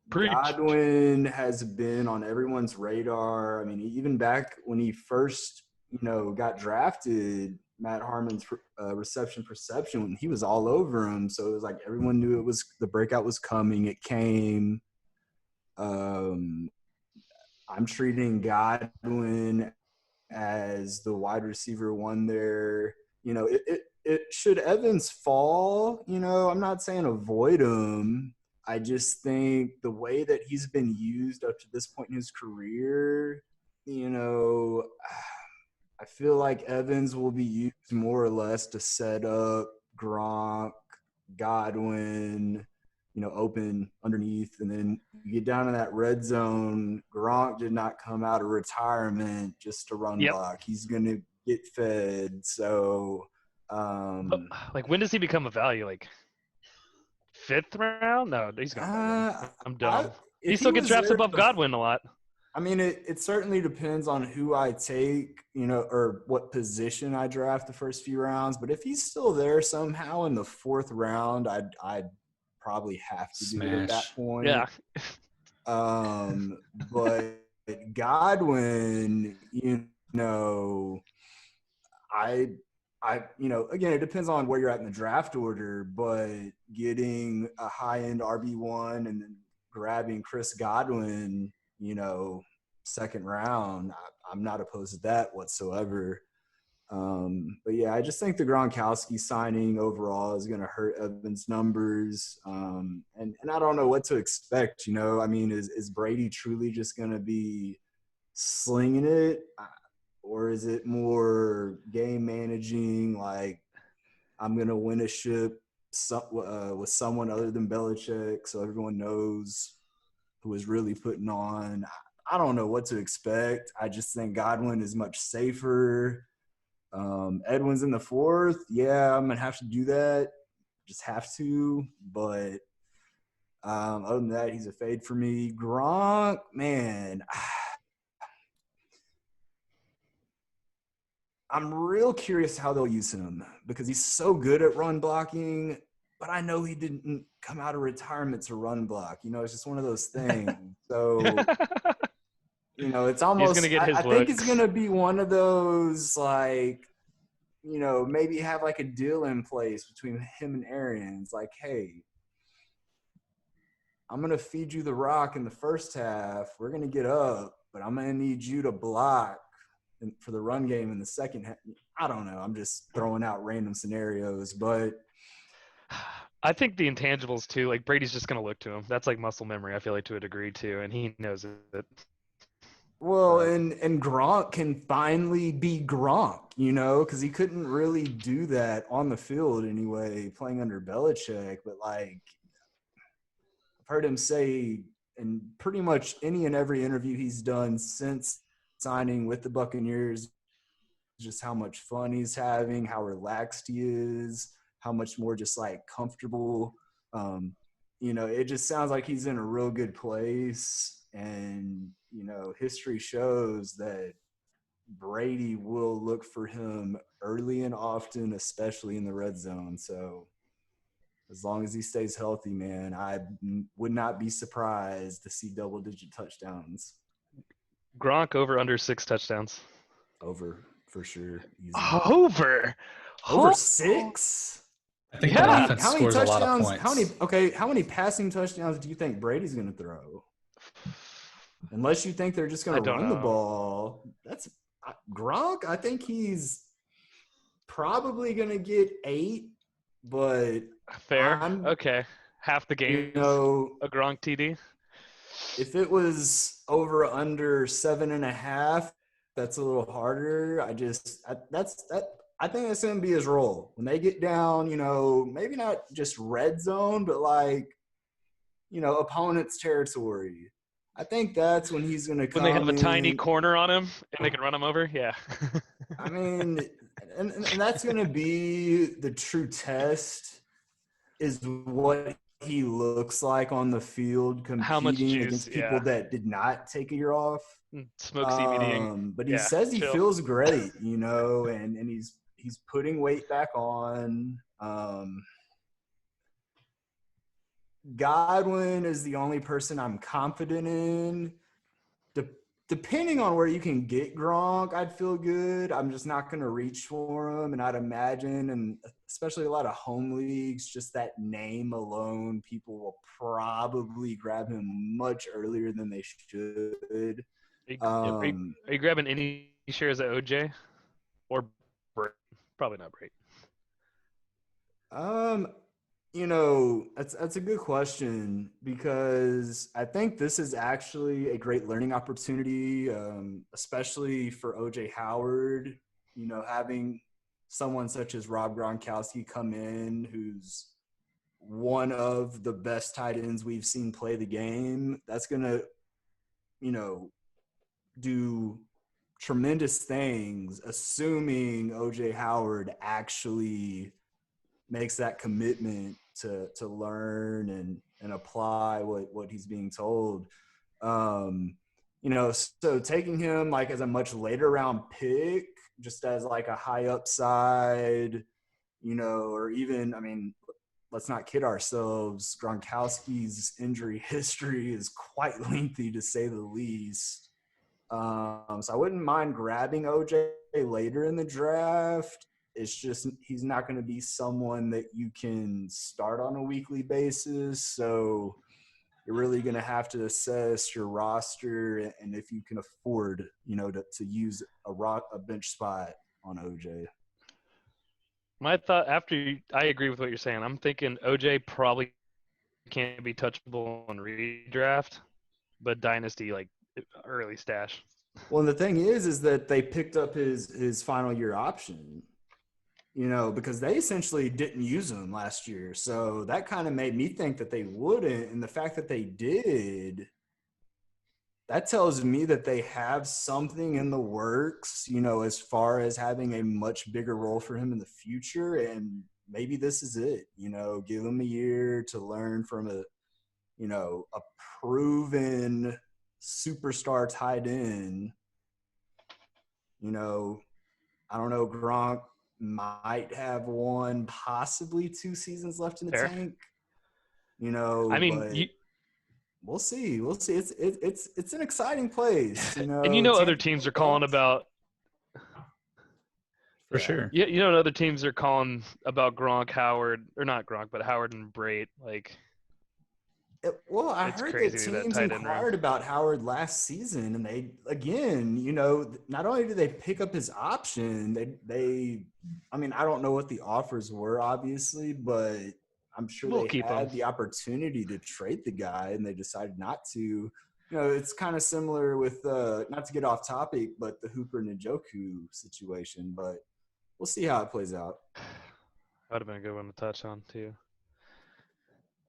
[SPEAKER 2] Preach.
[SPEAKER 1] Godwin has been on everyone's radar. I mean, even back when he first, got drafted, Matt Harmon's reception perception, when he was all over him. So it was like everyone knew the breakout was coming. It came. I'm treating Godwin as the wide receiver one there. It should Evans fall, I'm not saying avoid him. I just think the way that he's been used up to this point in his career, I feel like Evans will be used more or less to set up Gronk, Godwin, open underneath. And then you get down in that red zone. Gronk did not come out of retirement just to run block. He's going to get fed. So,
[SPEAKER 2] like, when does he become a value? Like, 5th round? No, he's gonna. I'm dumb. He still gets drafted above Godwin a lot.
[SPEAKER 1] I mean, it certainly depends on who I take, or what position I draft the first few rounds. But if he's still there somehow in the 4th round, I'd probably have to do it at that point.
[SPEAKER 2] Yeah.
[SPEAKER 1] But Godwin, again, it depends on where you're at in the draft order, but getting a high-end RB1 and then grabbing Chris Godwin, 2nd round, I'm not opposed to that whatsoever. But yeah, I just think the Gronkowski signing overall is going to hurt Evans' numbers. And I don't know what to expect, I mean, is Brady truly just going to be slinging it? Or is it more game managing, like I'm going to win a ship with someone other than Belichick so everyone knows who is really putting on? I don't know what to expect. I just think Godwin is much safer. Edwin's in the 4th. Yeah, I'm going to have to do that. Just have to. But other than that, he's a fade for me. Gronk, man, I'm real curious how they'll use him because he's so good at run blocking, but I know he didn't come out of retirement to run block. It's just one of those things. So, it's almost –
[SPEAKER 2] he's gonna get his
[SPEAKER 1] I think it's going to be one of those, like, maybe have like a deal in place between him and Arians. Like, hey, I'm going to feed you the rock in the first half. We're going to get up, but I'm going to need you to block for the run game in the second half. I don't know. I'm just throwing out random scenarios, but
[SPEAKER 2] I think the intangibles too, like Brady's just going to look to him. That's like muscle memory, I feel like, to a degree too, and he knows it.
[SPEAKER 1] Well, and Gronk can finally be Gronk, because he couldn't really do that on the field anyway, playing under Belichick. But, like, I've heard him say in pretty much any and every interview he's done since signing with the Buccaneers, just how much fun he's having, how relaxed he is, how much more just, like, comfortable. It just sounds like he's in a real good place. And, history shows that Brady will look for him early and often, especially in the red zone. So as long as he stays healthy, man, I would not be surprised to see double-digit touchdowns.
[SPEAKER 2] Gronk over under 6 touchdowns.
[SPEAKER 1] Over, for sure. Easy.
[SPEAKER 2] Over
[SPEAKER 1] 6?
[SPEAKER 3] I think the offense
[SPEAKER 1] how many
[SPEAKER 3] scores
[SPEAKER 1] touchdowns,
[SPEAKER 3] a lot of points.
[SPEAKER 1] How many passing touchdowns do you think Brady's going to throw? unless you think they're just going
[SPEAKER 2] I
[SPEAKER 1] to
[SPEAKER 2] don't
[SPEAKER 1] run the
[SPEAKER 2] know.
[SPEAKER 1] ball. That's Gronk. I think he's probably going to get 8, but
[SPEAKER 2] Fair.
[SPEAKER 1] I'm,
[SPEAKER 2] Okay. Half the
[SPEAKER 1] you
[SPEAKER 2] game's
[SPEAKER 1] know,
[SPEAKER 2] a Gronk TD.
[SPEAKER 1] if it was over under 7.5, that's a little harder. I think that's going to be his role when they get down. Maybe not just red zone, but like opponent's territory. I think that's when he's going to
[SPEAKER 2] When they have
[SPEAKER 1] come
[SPEAKER 2] a tiny
[SPEAKER 1] in.
[SPEAKER 2] corner on him and they can run him over, yeah.
[SPEAKER 1] I mean, and that's going to be the true test, is what he looks like on the field
[SPEAKER 2] How much
[SPEAKER 1] competing
[SPEAKER 2] juice?
[SPEAKER 1] against people
[SPEAKER 2] Yeah.
[SPEAKER 1] that did not take a year off.
[SPEAKER 2] Smoke CBDing.
[SPEAKER 1] But he
[SPEAKER 2] Yeah.
[SPEAKER 1] says he
[SPEAKER 2] Chill.
[SPEAKER 1] feels great, and he's putting weight back on. Godwin is the only person I'm confident in. Depending on where you can get Gronk, I'd feel good. I'm just not going to reach for him. And I'd imagine, and especially a lot of home leagues, just that name alone, people will probably grab him much earlier than they should.
[SPEAKER 2] Are you grabbing any shares of OJ or Brait? Probably not Brait.
[SPEAKER 1] That's a good question, because I think this is actually a great learning opportunity, especially for OJ Howard. Having someone such as Rob Gronkowski come in, who's one of the best tight ends we've seen play the game, that's going to, do tremendous things, assuming OJ Howard actually makes that commitment to learn and apply what he's being told. So taking him like as a much later round pick, just as like a high upside, or even, let's not kid ourselves, Gronkowski's injury history is quite lengthy, to say the least. So I wouldn't mind grabbing OJ later in the draft. It's just he's not going to be someone that you can start on a weekly basis. So you're really going to have to assess your roster and if you can afford, to use a bench spot on OJ.
[SPEAKER 2] My thought I agree with what you're saying. I'm thinking OJ probably can't be touchable on redraft, but dynasty, like early stash.
[SPEAKER 1] Well, and the thing is that they picked up his final year option, because they essentially didn't use him last year. So that kind of made me think that they wouldn't. And the fact that they did, that tells me that they have something in the works, as far as having a much bigger role for him in the future. And maybe this is it, give him a year to learn from a proven superstar tight end. I don't know, Gronk might have 1, possibly 2 seasons left in the
[SPEAKER 2] Fair.
[SPEAKER 1] tank.
[SPEAKER 2] But
[SPEAKER 1] we'll see. It's an exciting place.
[SPEAKER 2] And
[SPEAKER 1] Tampa,
[SPEAKER 2] other teams are calling about.
[SPEAKER 3] For sure.
[SPEAKER 2] Yeah, other teams are calling about Gronk, Howard, or not Gronk, but Howard and Brait. Like,
[SPEAKER 1] I
[SPEAKER 2] it's
[SPEAKER 1] heard
[SPEAKER 2] crazy
[SPEAKER 1] that teams inquired about Howard last season, and they, again, not only did they pick up his option, they I don't know what the offers were, obviously, but I'm sure
[SPEAKER 2] We'll
[SPEAKER 1] they
[SPEAKER 2] keep
[SPEAKER 1] had
[SPEAKER 2] him.
[SPEAKER 1] the opportunity to trade the guy, and they decided not to. It's kind of similar with, not to get off topic, but the Hooper Njoku situation, but we'll see how it plays out.
[SPEAKER 2] That would have been a good one to touch on, too.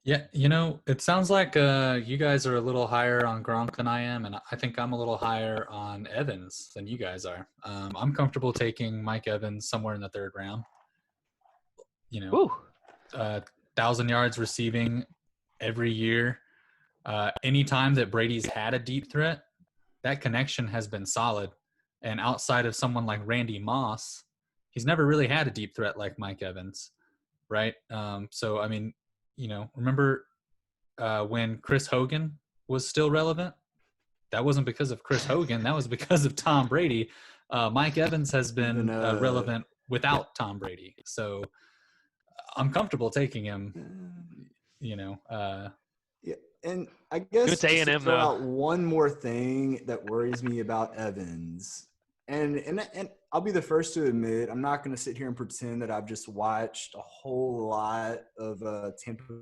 [SPEAKER 3] Yeah, it sounds like you guys are a little higher on Gronk than I am, and I think I'm a little higher on Evans than you guys are. I'm comfortable taking Mike Evans somewhere in the 3rd round. 1,000 yards receiving every year. Anytime that Brady's had a deep threat, that connection has been solid. And outside of someone like Randy Moss, he's never really had a deep threat like Mike Evans, right? Remember when Chris Hogan was still relevant? That wasn't because of Chris Hogan. That was because of Tom Brady. Mike Evans has been relevant without Tom Brady. So I'm comfortable taking him,
[SPEAKER 1] Yeah, and I guess
[SPEAKER 2] It's
[SPEAKER 1] just to
[SPEAKER 2] A&M
[SPEAKER 1] throw
[SPEAKER 2] though.
[SPEAKER 1] out one more thing that worries me about Evans, and I'll be the first to admit I'm not going to sit here and pretend that I've just watched a whole lot of Tampa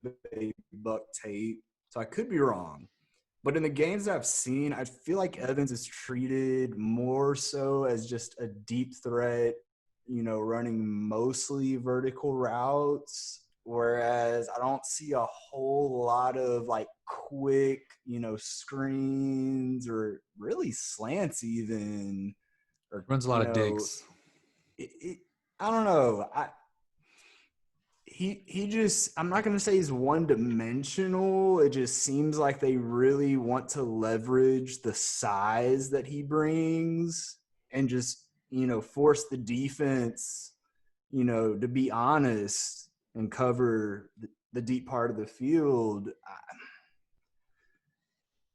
[SPEAKER 1] Bay Buck tape, so I could be wrong. But in the games I've seen, I feel like Evans is treated more so as just a deep threat, running mostly vertical routes. Whereas I don't see a whole lot of like quick, screens or really slants even. Or,
[SPEAKER 3] Runs a lot of digs.
[SPEAKER 1] I don't know. He just, I'm not going to say he's one dimensional. It just seems like they really want to leverage the size that he brings and just, force the defense, to be honest and cover the deep part of the field.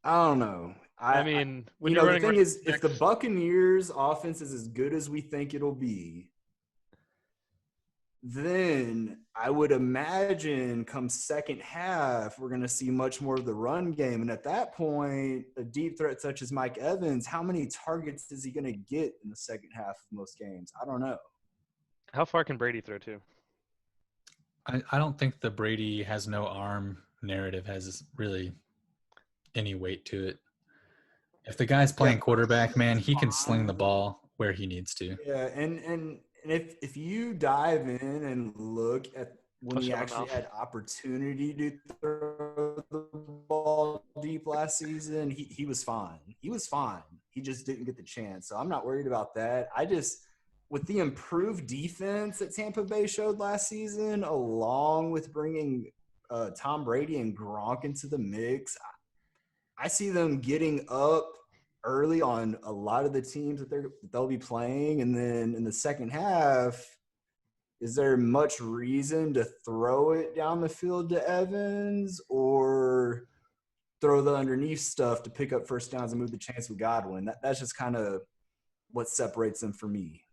[SPEAKER 1] I don't know.
[SPEAKER 2] I mean, when you're
[SPEAKER 1] The
[SPEAKER 2] running
[SPEAKER 1] thing is, if the
[SPEAKER 2] next-
[SPEAKER 1] Buccaneers offense is as good as we think it'll be, then I would imagine come second half, we're going to see much more of the run game. And at that point, a deep threat such as Mike Evans, how many targets is he going to get in the second half of most games? I don't know.
[SPEAKER 2] how far can Brady throw to?
[SPEAKER 3] I don't think the Brady has no arm narrative has really any weight to it. If the guy's playing quarterback, man, he can sling the ball where he needs to.
[SPEAKER 1] Yeah, and if you dive in and look at when he actually had opportunity to throw the ball deep last season, he was fine. He was fine. He just didn't get the chance. So I'm not worried about that. With the improved defense that Tampa Bay showed last season, along with bringing Tom Brady and Gronk into the mix, I see them getting up early on a lot of the teams that they'll be playing. And then in the second half, is there much reason to throw it down the field to Evans or throw the underneath stuff to pick up first downs and move the chains with Godwin? That's just kind of what separates them for me.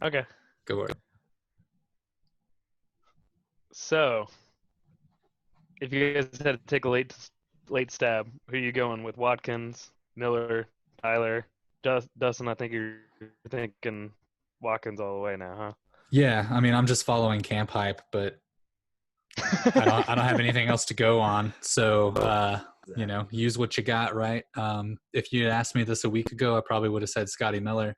[SPEAKER 2] Okay.
[SPEAKER 3] Go for it.
[SPEAKER 2] So, if you guys had to take a late stab, who are you going with? Watkins, Miller, Tyler, Dustin? I think you're thinking Watkins all the way now, huh?
[SPEAKER 3] Yeah, I mean, I'm just following camp hype, but I don't have anything else to go on. So, use what you got, right? If you had asked me this a week ago, I probably would have said Scotty Miller.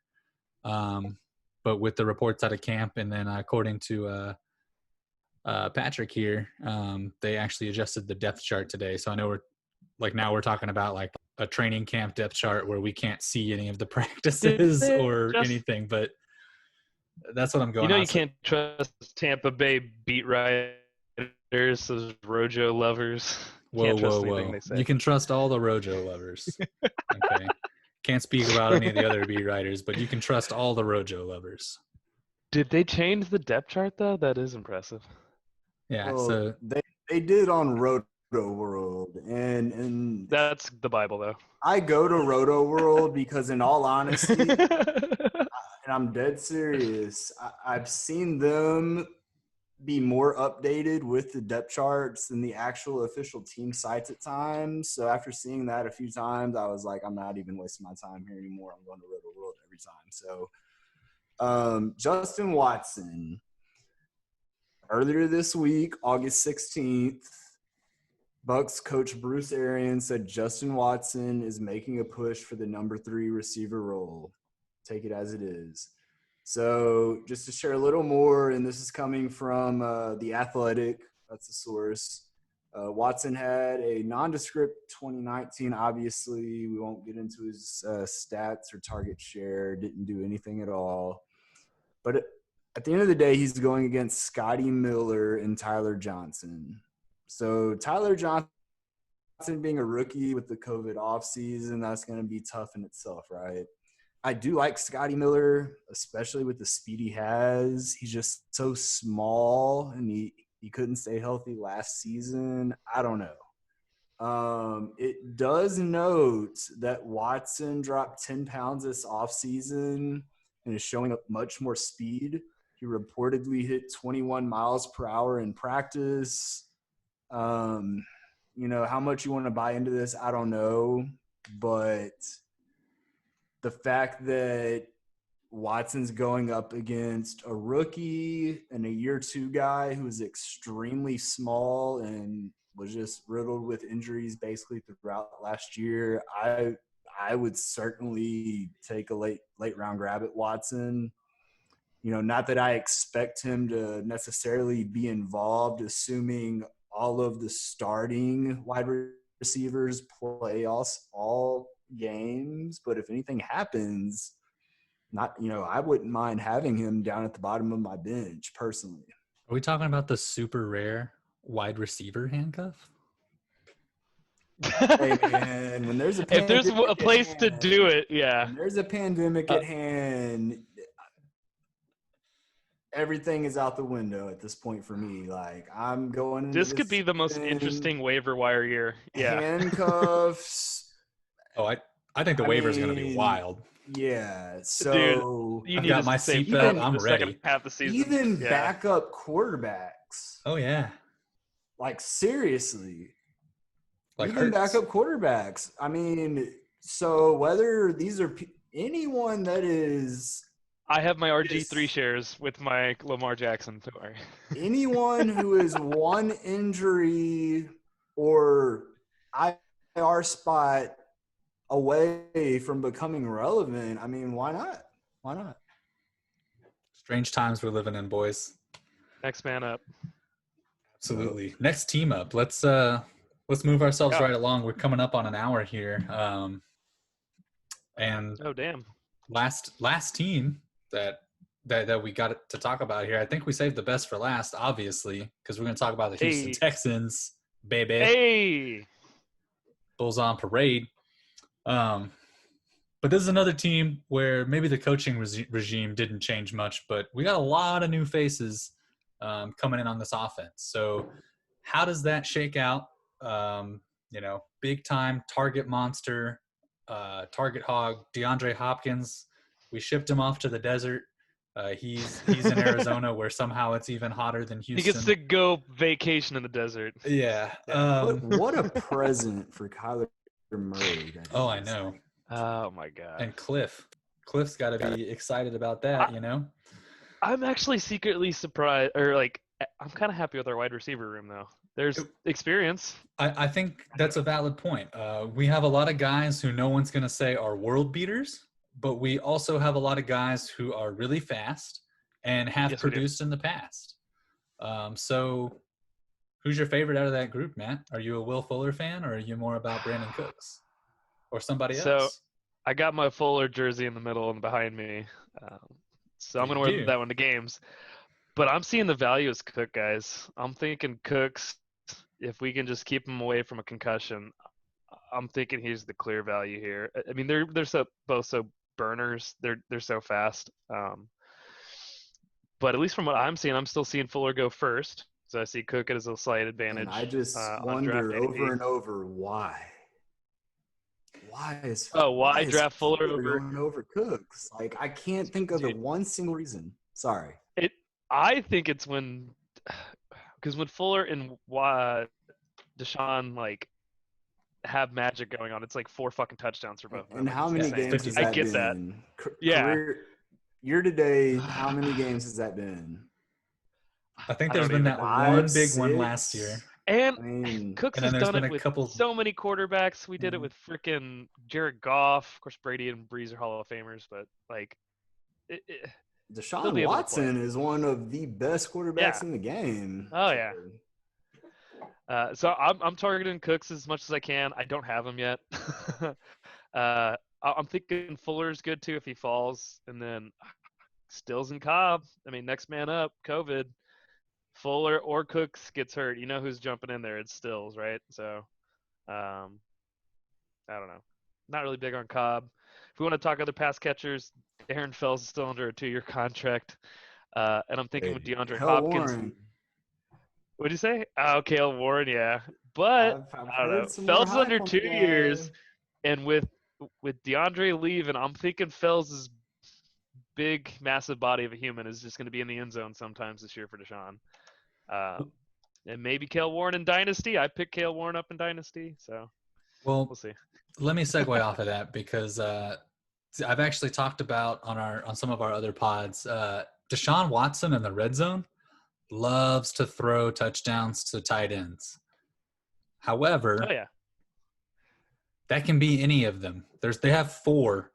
[SPEAKER 3] But with the reports out of camp, and then according to Patrick here, they actually adjusted the depth chart today. So I know we're talking about like a training camp depth chart where we can't see any of the practices or anything, but that's what I'm going on.
[SPEAKER 2] You can't trust Tampa Bay beat writers, those Rojo lovers.
[SPEAKER 3] Whoa. You can trust all the Rojo lovers. Okay. Can't speak about any of the other beat writers, but you can trust all the Rojo lovers.
[SPEAKER 2] Did they change the depth chart though? That is impressive.
[SPEAKER 3] Yeah,
[SPEAKER 1] Well,
[SPEAKER 3] so
[SPEAKER 1] they did on Roto World, and
[SPEAKER 2] that's the Bible though.
[SPEAKER 1] I go to Roto World because, in all honesty, and I'm dead serious, I've seen them be more updated with the depth charts than the actual official team sites at times. So after seeing that a few times, I was like, I'm not even wasting my time here anymore. I'm going to Roto World every time. So Justin Watson, earlier this week, August 16th, Bucks coach Bruce Arians said Justin Watson is making a push for the number 3 receiver role. Take it as it is. So just to share a little more, and this is coming from The Athletic, that's the source. Watson had a nondescript 2019. Obviously, we won't get into his stats or target share. Didn't do anything at all. But at the end of the day, he's going against Scotty Miller and Tyler Johnson. So Tyler Johnson being a rookie with the COVID offseason, that's going to be tough in itself, right? I do like Scotty Miller, especially with the speed he has. He's just so small, and he couldn't stay healthy last season. I don't know. It does note that Watson dropped 10 pounds this offseason and is showing up much more speed. He He reportedly hit 21 miles per hour in practice. How much you want to buy into this, I don't know. But the fact that Watson's going up against a rookie and a year two guy who is extremely small and was just riddled with injuries basically throughout last year, I would certainly take a late round grab at Watson. Not that I expect him to necessarily be involved, assuming all of the starting wide receivers play all games. But if anything happens, I wouldn't mind having him down at the bottom of my bench personally.
[SPEAKER 3] Are we talking about the super rare wide receiver handcuff?
[SPEAKER 1] Hey man, when there's a
[SPEAKER 2] if there's a place to do it, yeah.
[SPEAKER 1] When there's a pandemic at hand, everything is out the window at this point for me. Like, I'm going into
[SPEAKER 2] this could be the most interesting waiver wire year. Yeah.
[SPEAKER 1] Handcuffs.
[SPEAKER 3] Oh, I think the waiver is going to be wild.
[SPEAKER 1] Yeah. So
[SPEAKER 2] dude,
[SPEAKER 3] I've got my seatbelt. I'm ready.
[SPEAKER 2] Half the season.
[SPEAKER 1] Even backup quarterbacks.
[SPEAKER 3] Oh yeah.
[SPEAKER 1] Like seriously.
[SPEAKER 3] Like
[SPEAKER 1] even backup quarterbacks. I mean, so whether these are anyone that is.
[SPEAKER 2] I have my RG3 shares with my Lamar Jackson. Don't worry.
[SPEAKER 1] Anyone who is one injury or IR spot away from becoming relevant, I mean, why not? Why not?
[SPEAKER 3] Strange times we're living in, boys.
[SPEAKER 2] Next man up.
[SPEAKER 3] Absolutely. Next team up. Let's move ourselves right along. We're coming up on an hour here. And
[SPEAKER 2] oh damn.
[SPEAKER 3] Last team that we got to talk about here. I think we saved the best for last, obviously, because we're going to talk about the Houston Texans, baby.
[SPEAKER 2] Hey,
[SPEAKER 3] Bulls on parade. But this is another team where maybe the coaching regime didn't change much, but we got a lot of new faces coming in on this offense. So how does that shake out? Big time target monster, target hog, DeAndre Hopkins. We shipped him off to the desert. He's in Arizona where somehow it's even hotter than Houston.
[SPEAKER 2] He gets to go vacation in the desert.
[SPEAKER 3] Yeah.
[SPEAKER 1] What a present for Kyler Murray.
[SPEAKER 3] Oh, I know.
[SPEAKER 2] Oh my God.
[SPEAKER 3] And Cliff's got to be excited about that,
[SPEAKER 2] I'm actually secretly surprised, or like, I'm kind of happy with our wide receiver room though. There's experience.
[SPEAKER 3] I think that's a valid point. We have a lot of guys who no one's going to say are world beaters, but we also have a lot of guys who are really fast and have produced in the past. So who's your favorite out of that group, Matt? Are you a Will Fuller fan, or are you more about Brandon Cooks or somebody else?
[SPEAKER 2] So I got my Fuller jersey in the middle and behind me. So I'm going to wear that one to games. But I'm seeing the value as Cook, guys. I'm thinking Cooks, if we can just keep him away from a concussion, I'm thinking he's the clear value here. I mean, they're both so burners. They're so fast. But at least from what I'm seeing, I'm still seeing Fuller go first. So I see Cook as a slight advantage.
[SPEAKER 1] And I just wonder over and over why. Why
[SPEAKER 2] draft Fuller
[SPEAKER 1] over Cooks? Like, I can't think of the one single reason. Sorry.
[SPEAKER 2] I think it's because when Fuller and Deshaun like have magic going on, it's like 4 fucking touchdowns for both.
[SPEAKER 1] And how many games has that been?
[SPEAKER 2] I get that. Yeah.
[SPEAKER 1] Year to date, how many games has that been?
[SPEAKER 3] I think there's been that one big one last year.
[SPEAKER 2] And Cooks has done it with so many quarterbacks. We did it with freaking Jared Goff. Of course, Brady and Breeze are Hall of Famers, but like,
[SPEAKER 1] Deshaun Watson is one of the best quarterbacks in the game.
[SPEAKER 2] Oh yeah. So I'm targeting Cooks as much as I can. I don't have him yet. I'm thinking Fuller's good too if he falls, and then Stills and Cobb. I mean, next man up. COVID. Fuller or Cooks gets hurt. You know who's jumping in there? It's Stills, right? So, I don't know. Not really big on Cobb. If we want to talk other pass catchers, Aaron Fells is still under a 2-year contract. And I'm thinking with DeAndre Hopkins.
[SPEAKER 1] Warren.
[SPEAKER 2] What'd you say? Oh, Cale Warren, yeah. But, I don't know. Fells is under 2 years. And with DeAndre leaving, I'm thinking Fells is big, massive body of a human is just going to be in the end zone sometimes this year for Deshaun. And maybe Cale Warren in Dynasty. I picked Cale Warren up in Dynasty, so
[SPEAKER 3] Well,
[SPEAKER 2] we'll see.
[SPEAKER 3] let me segue off of that because I've actually talked about on some of our other pods. Deshaun Watson in the red zone loves to throw touchdowns to tight ends. However,
[SPEAKER 2] Oh yeah,
[SPEAKER 3] that can be any of them. They have 4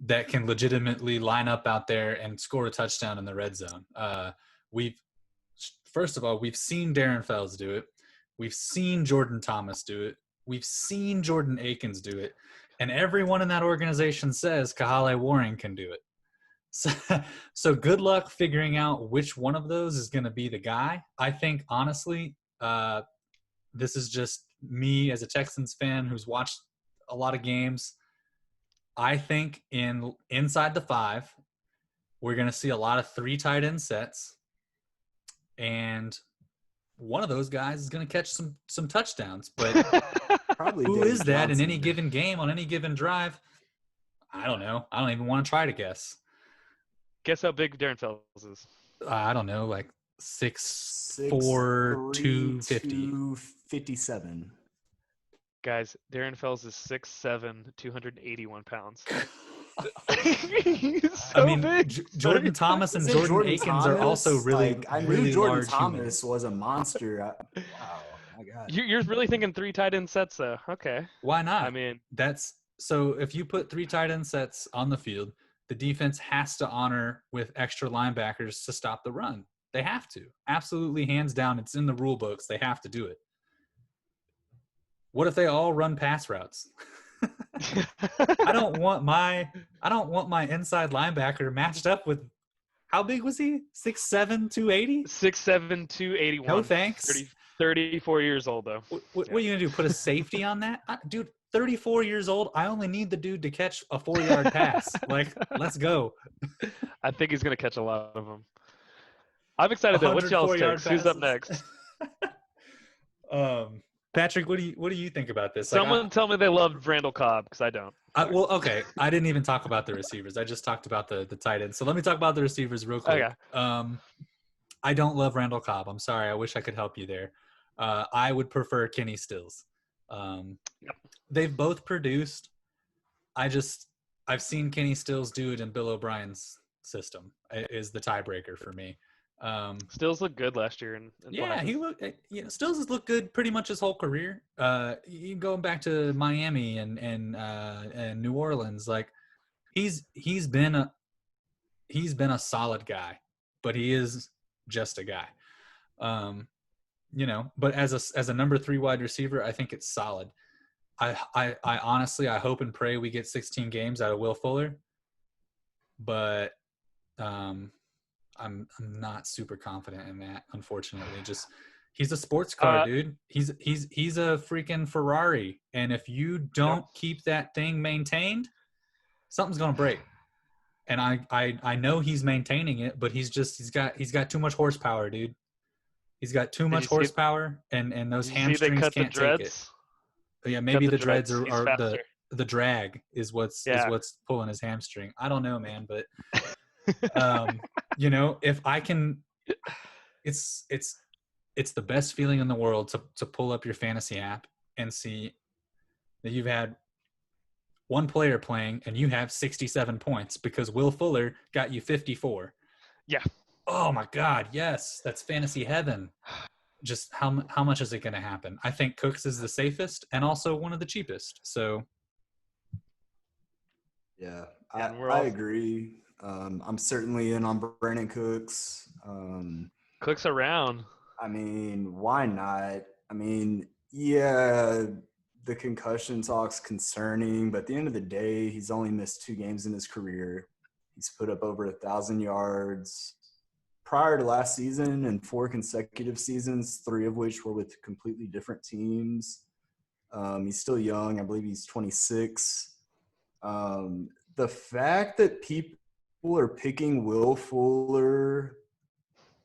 [SPEAKER 3] that can legitimately line up out there and score a touchdown in the red zone. First of all, we've seen Darren Fells do it. We've seen Jordan Thomas do it. We've seen Jordan Akins do it. And everyone in that organization says Kahale Warren can do it. So good luck figuring out which one of those is going to be the guy. I think, honestly, this is just me as a Texans fan who's watched a lot of games. I think inside the 5, we're going to see a lot of 3 tight end sets. And one of those guys is going to catch some touchdowns. But
[SPEAKER 1] Probably
[SPEAKER 3] who
[SPEAKER 1] David
[SPEAKER 3] is that in
[SPEAKER 1] Johnson.
[SPEAKER 3] any given game on any given drive? I don't know. I don't even want to try to guess.
[SPEAKER 2] guess how big Darren Fells is?
[SPEAKER 3] I don't know, like 6'4",
[SPEAKER 1] 6'3",
[SPEAKER 3] 250.
[SPEAKER 1] 257.
[SPEAKER 2] Guys, Darren Fells is 6'7", 281 pounds. He's so
[SPEAKER 3] I mean,
[SPEAKER 2] big.
[SPEAKER 3] Jordan Thomas and
[SPEAKER 1] Isn't
[SPEAKER 3] Jordan Akins are also really,
[SPEAKER 1] I knew
[SPEAKER 3] really
[SPEAKER 1] Jordan
[SPEAKER 3] large
[SPEAKER 1] Thomas
[SPEAKER 3] humans.
[SPEAKER 1] was a monster. Wow, my God.
[SPEAKER 2] You're really thinking 3 tight end sets, though. Okay.
[SPEAKER 3] Why not?
[SPEAKER 2] I mean,
[SPEAKER 3] So if you put 3 tight end sets on the field, the defense has to honor with extra linebackers to stop the run. They have to. Absolutely, hands down. It's in the rule books. They have to do it. What if they all run pass routes? I don't want my inside linebacker matched up with, how big was he? 6'7", 280?
[SPEAKER 2] 6'7", 281.
[SPEAKER 3] No thanks.
[SPEAKER 2] 34 years old, though.
[SPEAKER 3] What are you going to do? Put a safety on that? Dude, 34 years old. I only need the dude to catch a 4-yard pass. Like, let's go.
[SPEAKER 2] I think he's going to catch a lot of them. I'm excited, though. What's y'all's
[SPEAKER 3] 104-yard
[SPEAKER 2] takes? Who's up next?
[SPEAKER 3] Patrick, what do you think about this?
[SPEAKER 2] Someone tell me they loved Randall Cobb, because I don't.
[SPEAKER 3] Well, okay. I didn't even talk about the receivers. I just talked about the tight ends. So let me talk about the receivers real quick.
[SPEAKER 2] Okay.
[SPEAKER 3] I don't love Randall Cobb. I'm sorry. I wish I could help you there. I would prefer Kenny Stills. They've both produced. I've seen Kenny Stills do it in Bill O'Brien's system. Is the tiebreaker for me.
[SPEAKER 2] Stills looked good last year.
[SPEAKER 3] Stills has looked good pretty much his whole career. You go back to Miami and New Orleans, like he's been a solid guy, but he is just a guy. But as a number 3 wide receiver, I think it's solid. I honestly, I hope and pray we get 16 games out of Will Fuller, but I'm not super confident in that, unfortunately. Just he's a sports car, dude. He's a freaking Ferrari, and if you don't keep that thing maintained, something's gonna break. And I know he's maintaining it, but he's got too much horsepower, dude. He's got too much horsepower, and those hamstrings can't take it. Yeah, maybe the dreads are the drag is what's pulling his hamstring. I don't know, man, but if I can, it's the best feeling in the world to pull up your fantasy app and see that you've had one player playing and you have 67 points because Will Fuller got you 54.
[SPEAKER 2] Yeah.
[SPEAKER 3] Oh my God. Yes. That's fantasy heaven. Just how much is it going to happen? I think Cooks is the safest and also one of the cheapest. So.
[SPEAKER 1] Yeah, I agree. I'm certainly in on Brandon Cooks.
[SPEAKER 2] Cooks around.
[SPEAKER 1] I mean, why not? I mean, yeah, the concussion talk's concerning, but at the end of the day, he's only missed 2 games in his career. He's put up over 1,000 yards prior to last season and 4 consecutive seasons, 3 of which were with completely different teams. He's still young. I believe he's 26. The fact that people are picking Will Fuller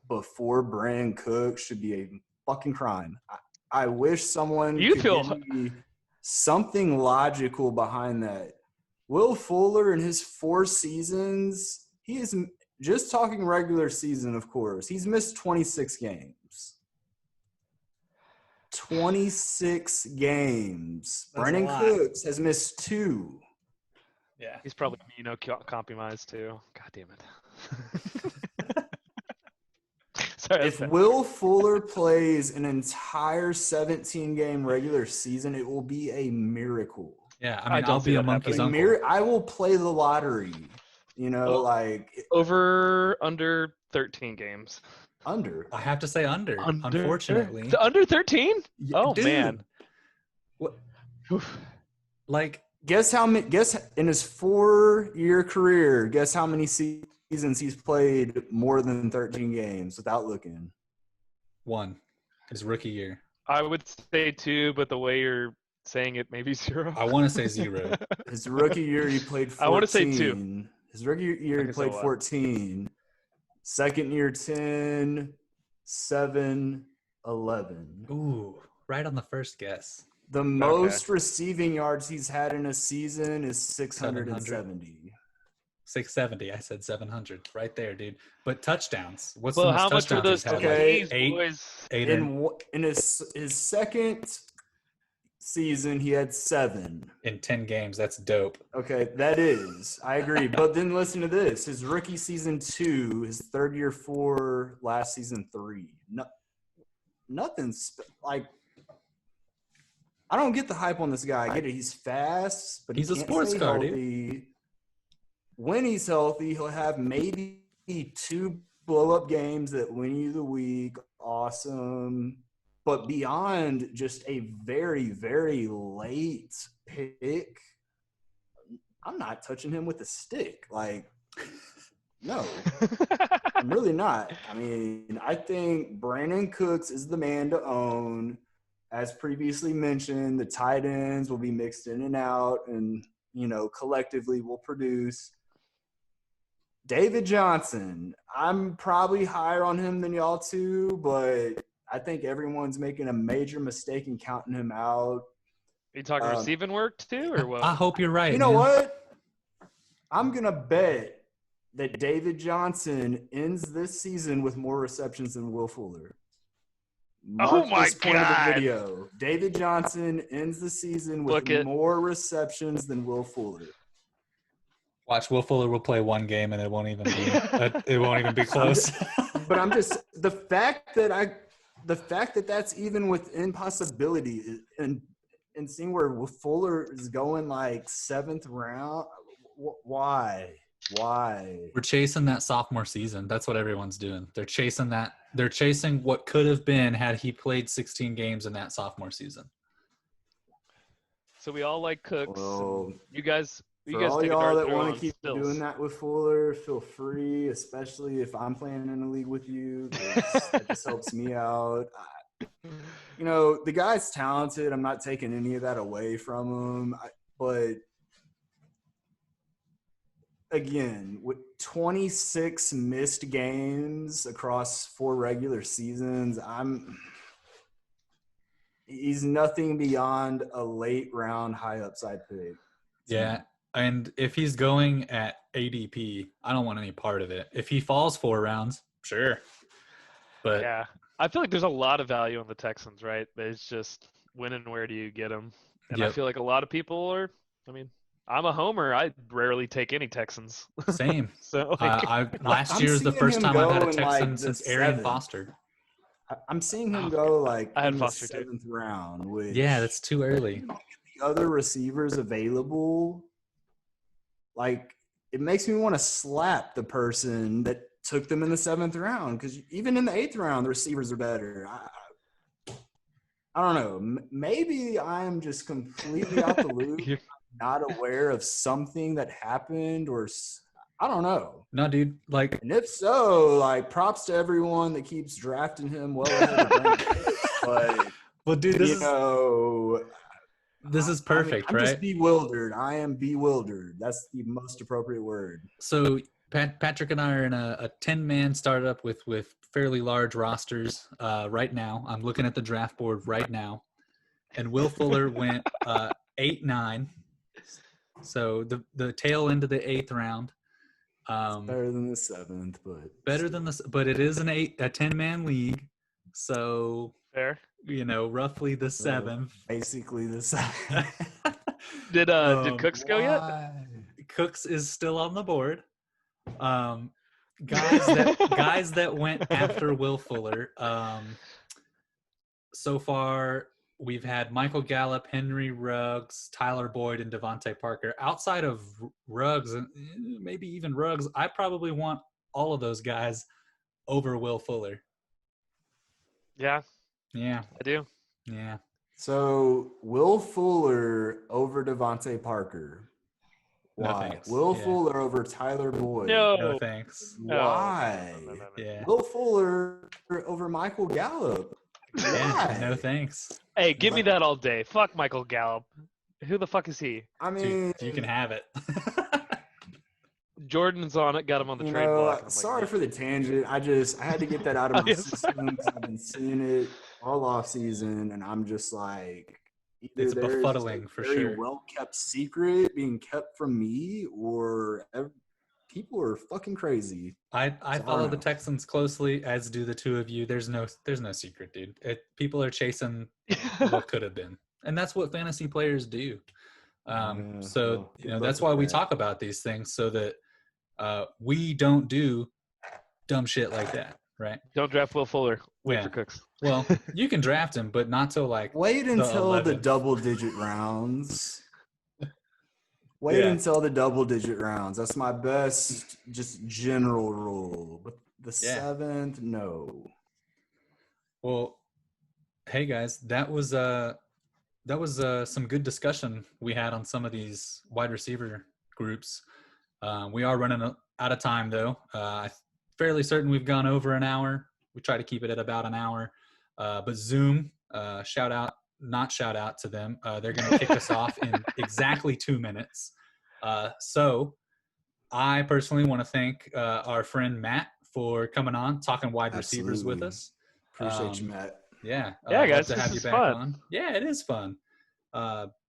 [SPEAKER 1] before Brandon Cooks should be a fucking crime. I wish someone could give me something logical behind that. Will Fuller in his 4 seasons, he is just talking regular season, of course. He's missed 26 games. 26 games.
[SPEAKER 3] That's
[SPEAKER 1] Brandon
[SPEAKER 3] a lot.
[SPEAKER 1] Cooks has missed 2.
[SPEAKER 3] Yeah.
[SPEAKER 2] He's probably compromised too. God damn it. Sorry.
[SPEAKER 1] If Will Fuller plays an entire 17-game regular season, it will be a miracle.
[SPEAKER 3] Yeah,
[SPEAKER 2] I
[SPEAKER 3] I'll be a monkey's uncle.
[SPEAKER 1] I will play the lottery.
[SPEAKER 2] Over under 13 games.
[SPEAKER 1] Under.
[SPEAKER 3] I have to say under. Unfortunately.
[SPEAKER 2] Under 13? Oh
[SPEAKER 3] dude.
[SPEAKER 2] man.
[SPEAKER 3] What?
[SPEAKER 1] Like, guess in his 4-year career, guess how many seasons he's played more than 13 games without looking?
[SPEAKER 3] 1. His rookie year.
[SPEAKER 2] I would say 2, but the way you're saying it, maybe 0.
[SPEAKER 3] I want to say 0.
[SPEAKER 1] His rookie year, he played 14.
[SPEAKER 2] I want to say 2.
[SPEAKER 1] His rookie year, he played 14. Second year, 10, 7, 11.
[SPEAKER 3] Ooh, right on the first guess.
[SPEAKER 1] The most receiving yards he's had in a season is 670.
[SPEAKER 3] 670. I said 700. Right there, dude. But touchdowns. What's
[SPEAKER 2] Well,
[SPEAKER 3] the most
[SPEAKER 2] how much were
[SPEAKER 3] touchdowns
[SPEAKER 2] those?
[SPEAKER 3] he's had?
[SPEAKER 1] Okay.
[SPEAKER 3] Like 8,
[SPEAKER 2] boys?
[SPEAKER 3] 8
[SPEAKER 1] In his second season, he had 7.
[SPEAKER 3] in 10 games. That's dope.
[SPEAKER 1] Okay, that is. I agree. But then listen to this. His rookie season 2, his third year 4, last season 3. Nothing's like – I don't get the hype on this guy. I get it. He's fast, but
[SPEAKER 3] he's
[SPEAKER 1] he
[SPEAKER 3] a
[SPEAKER 1] can't
[SPEAKER 3] sports
[SPEAKER 1] stay
[SPEAKER 3] car,
[SPEAKER 1] healthy.
[SPEAKER 3] dude.
[SPEAKER 1] When he's healthy, he'll have maybe 2 blow-up games that win you the week. Awesome. But beyond just a very, very late pick, I'm not touching him with a stick. Like, no. I'm really not. I mean, I think Brandon Cooks is the man to own. As previously mentioned, the tight ends will be mixed in and out and, collectively will produce. David Johnson, I'm probably higher on him than y'all too, but I think everyone's making a major mistake in counting him out.
[SPEAKER 2] Are you talking receiving work too, or what?
[SPEAKER 3] I hope you're right.
[SPEAKER 1] You know what? I'm going to bet that David Johnson ends this season with more receptions than Will Fuller.
[SPEAKER 2] Oh my
[SPEAKER 1] this point of the
[SPEAKER 2] God.
[SPEAKER 1] video. David Johnson ends the season with more receptions than Will Fuller.
[SPEAKER 3] Watch, Will Fuller will play 1 game and it won't even be close.
[SPEAKER 1] But I'm just the fact that that's even within possibility, and seeing where Will Fuller is going like 7th round. Why?
[SPEAKER 3] We're chasing that sophomore season. That's what everyone's doing. They're chasing that. They're chasing what could have been had he played 16 games in that sophomore season.
[SPEAKER 2] So we all like Cooks.
[SPEAKER 1] Well,
[SPEAKER 2] you guys
[SPEAKER 1] for all
[SPEAKER 2] take
[SPEAKER 1] y'all
[SPEAKER 2] a
[SPEAKER 1] that
[SPEAKER 2] throw
[SPEAKER 1] want
[SPEAKER 2] on
[SPEAKER 1] to keep
[SPEAKER 2] Stills.
[SPEAKER 1] doing that with Fuller, feel free, especially if I'm playing in a league with you. That just helps me out. The guy's talented. I'm not taking any of that away from him. But again, with 26 missed games across 4 regular seasons, he's nothing beyond a late round high upside pick.
[SPEAKER 3] Yeah, and if he's going at ADP, I don't want any part of it. If he falls 4 rounds, sure. But
[SPEAKER 2] yeah, I feel like there's a lot of value on the Texans, right? It's just when and where do you get them? And I feel like a lot of people are. I mean, I'm a homer. I rarely take any Texans.
[SPEAKER 3] Same.
[SPEAKER 2] So
[SPEAKER 3] last year is the first time I've had a Texan since Arian Foster.
[SPEAKER 1] I'm seeing him go like
[SPEAKER 2] I had
[SPEAKER 1] in the
[SPEAKER 2] Foster too.
[SPEAKER 1] 7th round. Which,
[SPEAKER 3] that's too early.
[SPEAKER 1] The other receivers available, like, it makes me want to slap the person that took them in the 7th round, because even in the 8th round, the receivers are better. I don't know. Maybe I'm just completely out the loop, not aware of something that happened, or I don't know.
[SPEAKER 3] No, dude. Like,
[SPEAKER 1] and if so, like, props to everyone that keeps drafting him well ahead of Brandon. But
[SPEAKER 3] well, dude,
[SPEAKER 1] this
[SPEAKER 3] is perfect,
[SPEAKER 1] I'm
[SPEAKER 3] right?
[SPEAKER 1] just bewildered. I am bewildered. That's the most appropriate word.
[SPEAKER 3] So Patrick and I are in a 10-man startup with fairly large rosters right now. I'm looking at the draft board right now, and Will Fuller went 8-9. So the tail end of the 8th round.
[SPEAKER 1] Better than the 7th, but
[SPEAKER 3] but it is a 10-man league, so
[SPEAKER 2] Fair.
[SPEAKER 3] roughly the 7th.
[SPEAKER 1] Basically the 7th.
[SPEAKER 2] Did Cooks go yet?
[SPEAKER 3] Cooks is still on the board. Guys that went after Will Fuller. So far, we've had Michael Gallup, Henry Ruggs, Tyler Boyd, and Devontae Parker. Outside of Ruggs, and maybe even Ruggs, I probably want all of those guys over Will Fuller.
[SPEAKER 2] Yeah,
[SPEAKER 3] I
[SPEAKER 2] do.
[SPEAKER 3] Yeah.
[SPEAKER 1] So Will Fuller over Devontae Parker. Why?
[SPEAKER 3] No thanks.
[SPEAKER 1] Will Fuller over Tyler Boyd.
[SPEAKER 3] No thanks.
[SPEAKER 1] Why?
[SPEAKER 2] No.
[SPEAKER 3] Yeah.
[SPEAKER 1] Will Fuller over Michael Gallup.
[SPEAKER 3] Yeah. No thanks.
[SPEAKER 2] Hey, give me that all day. Fuck Michael Gallup. Who the fuck is he?
[SPEAKER 1] I mean,
[SPEAKER 3] you can have it.
[SPEAKER 2] Jordan's on it. Got him on the trade block.
[SPEAKER 1] Sorry for the tangent. I had to get that out of my system because I've been seeing it all off season, and I'm just like,
[SPEAKER 3] it's befuddling for sure.
[SPEAKER 1] Well kept secret being kept from me, or people are fucking crazy.
[SPEAKER 3] I follow the Texans closely, as do the two of you. There's no secret, dude. People are chasing what could have been, and that's what fantasy players do. That's why we talk about these things, so that we don't do dumb shit like that, right?
[SPEAKER 2] Don't draft Will Fuller. Wait for Cooks.
[SPEAKER 3] Well, you can draft him, but not till
[SPEAKER 1] wait until the double-digit rounds. Until the double-digit rounds. That's my best, just general rule. But the 7th, no.
[SPEAKER 3] Well, hey guys, that was some good discussion we had on some of these wide receiver groups. We are running out of time though. I'm fairly certain we've gone over an hour. We try to keep it at about an hour. But Zoom, not shout out to them. They're going to kick us off in exactly 2 minutes. So I personally want to thank our friend Matt for coming on, talking wide receivers with us.
[SPEAKER 1] Appreciate you, Matt.
[SPEAKER 3] Yeah.
[SPEAKER 2] Guys,
[SPEAKER 3] to have you back on. Yeah, it is fun.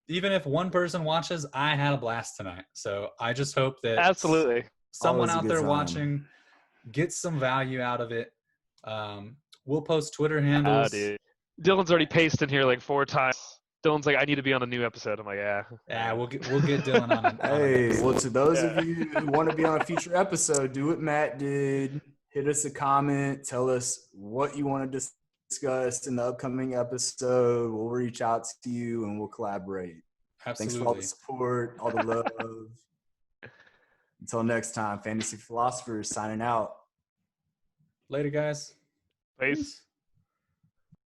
[SPEAKER 3] Even if one person watches, I had a blast tonight. So I just hope that
[SPEAKER 2] absolutely
[SPEAKER 3] someone out there watching gets some value out of it. We'll post Twitter handles.
[SPEAKER 2] Dude. Dylan's already paced in here like 4 times. Dylan's like, I need to be on a new episode. I'm like,
[SPEAKER 3] yeah. We'll get Dylan on it.
[SPEAKER 1] Hey, well, to those of you who want to be on a future episode, do what Matt did. Hit us a comment. Tell us what you want to discuss in the upcoming episode. We'll reach out to you and we'll collaborate.
[SPEAKER 3] Absolutely.
[SPEAKER 1] Thanks for all the support, all the love. Until next time, Fantasy Philosophers signing out.
[SPEAKER 3] Later, guys.
[SPEAKER 2] Peace.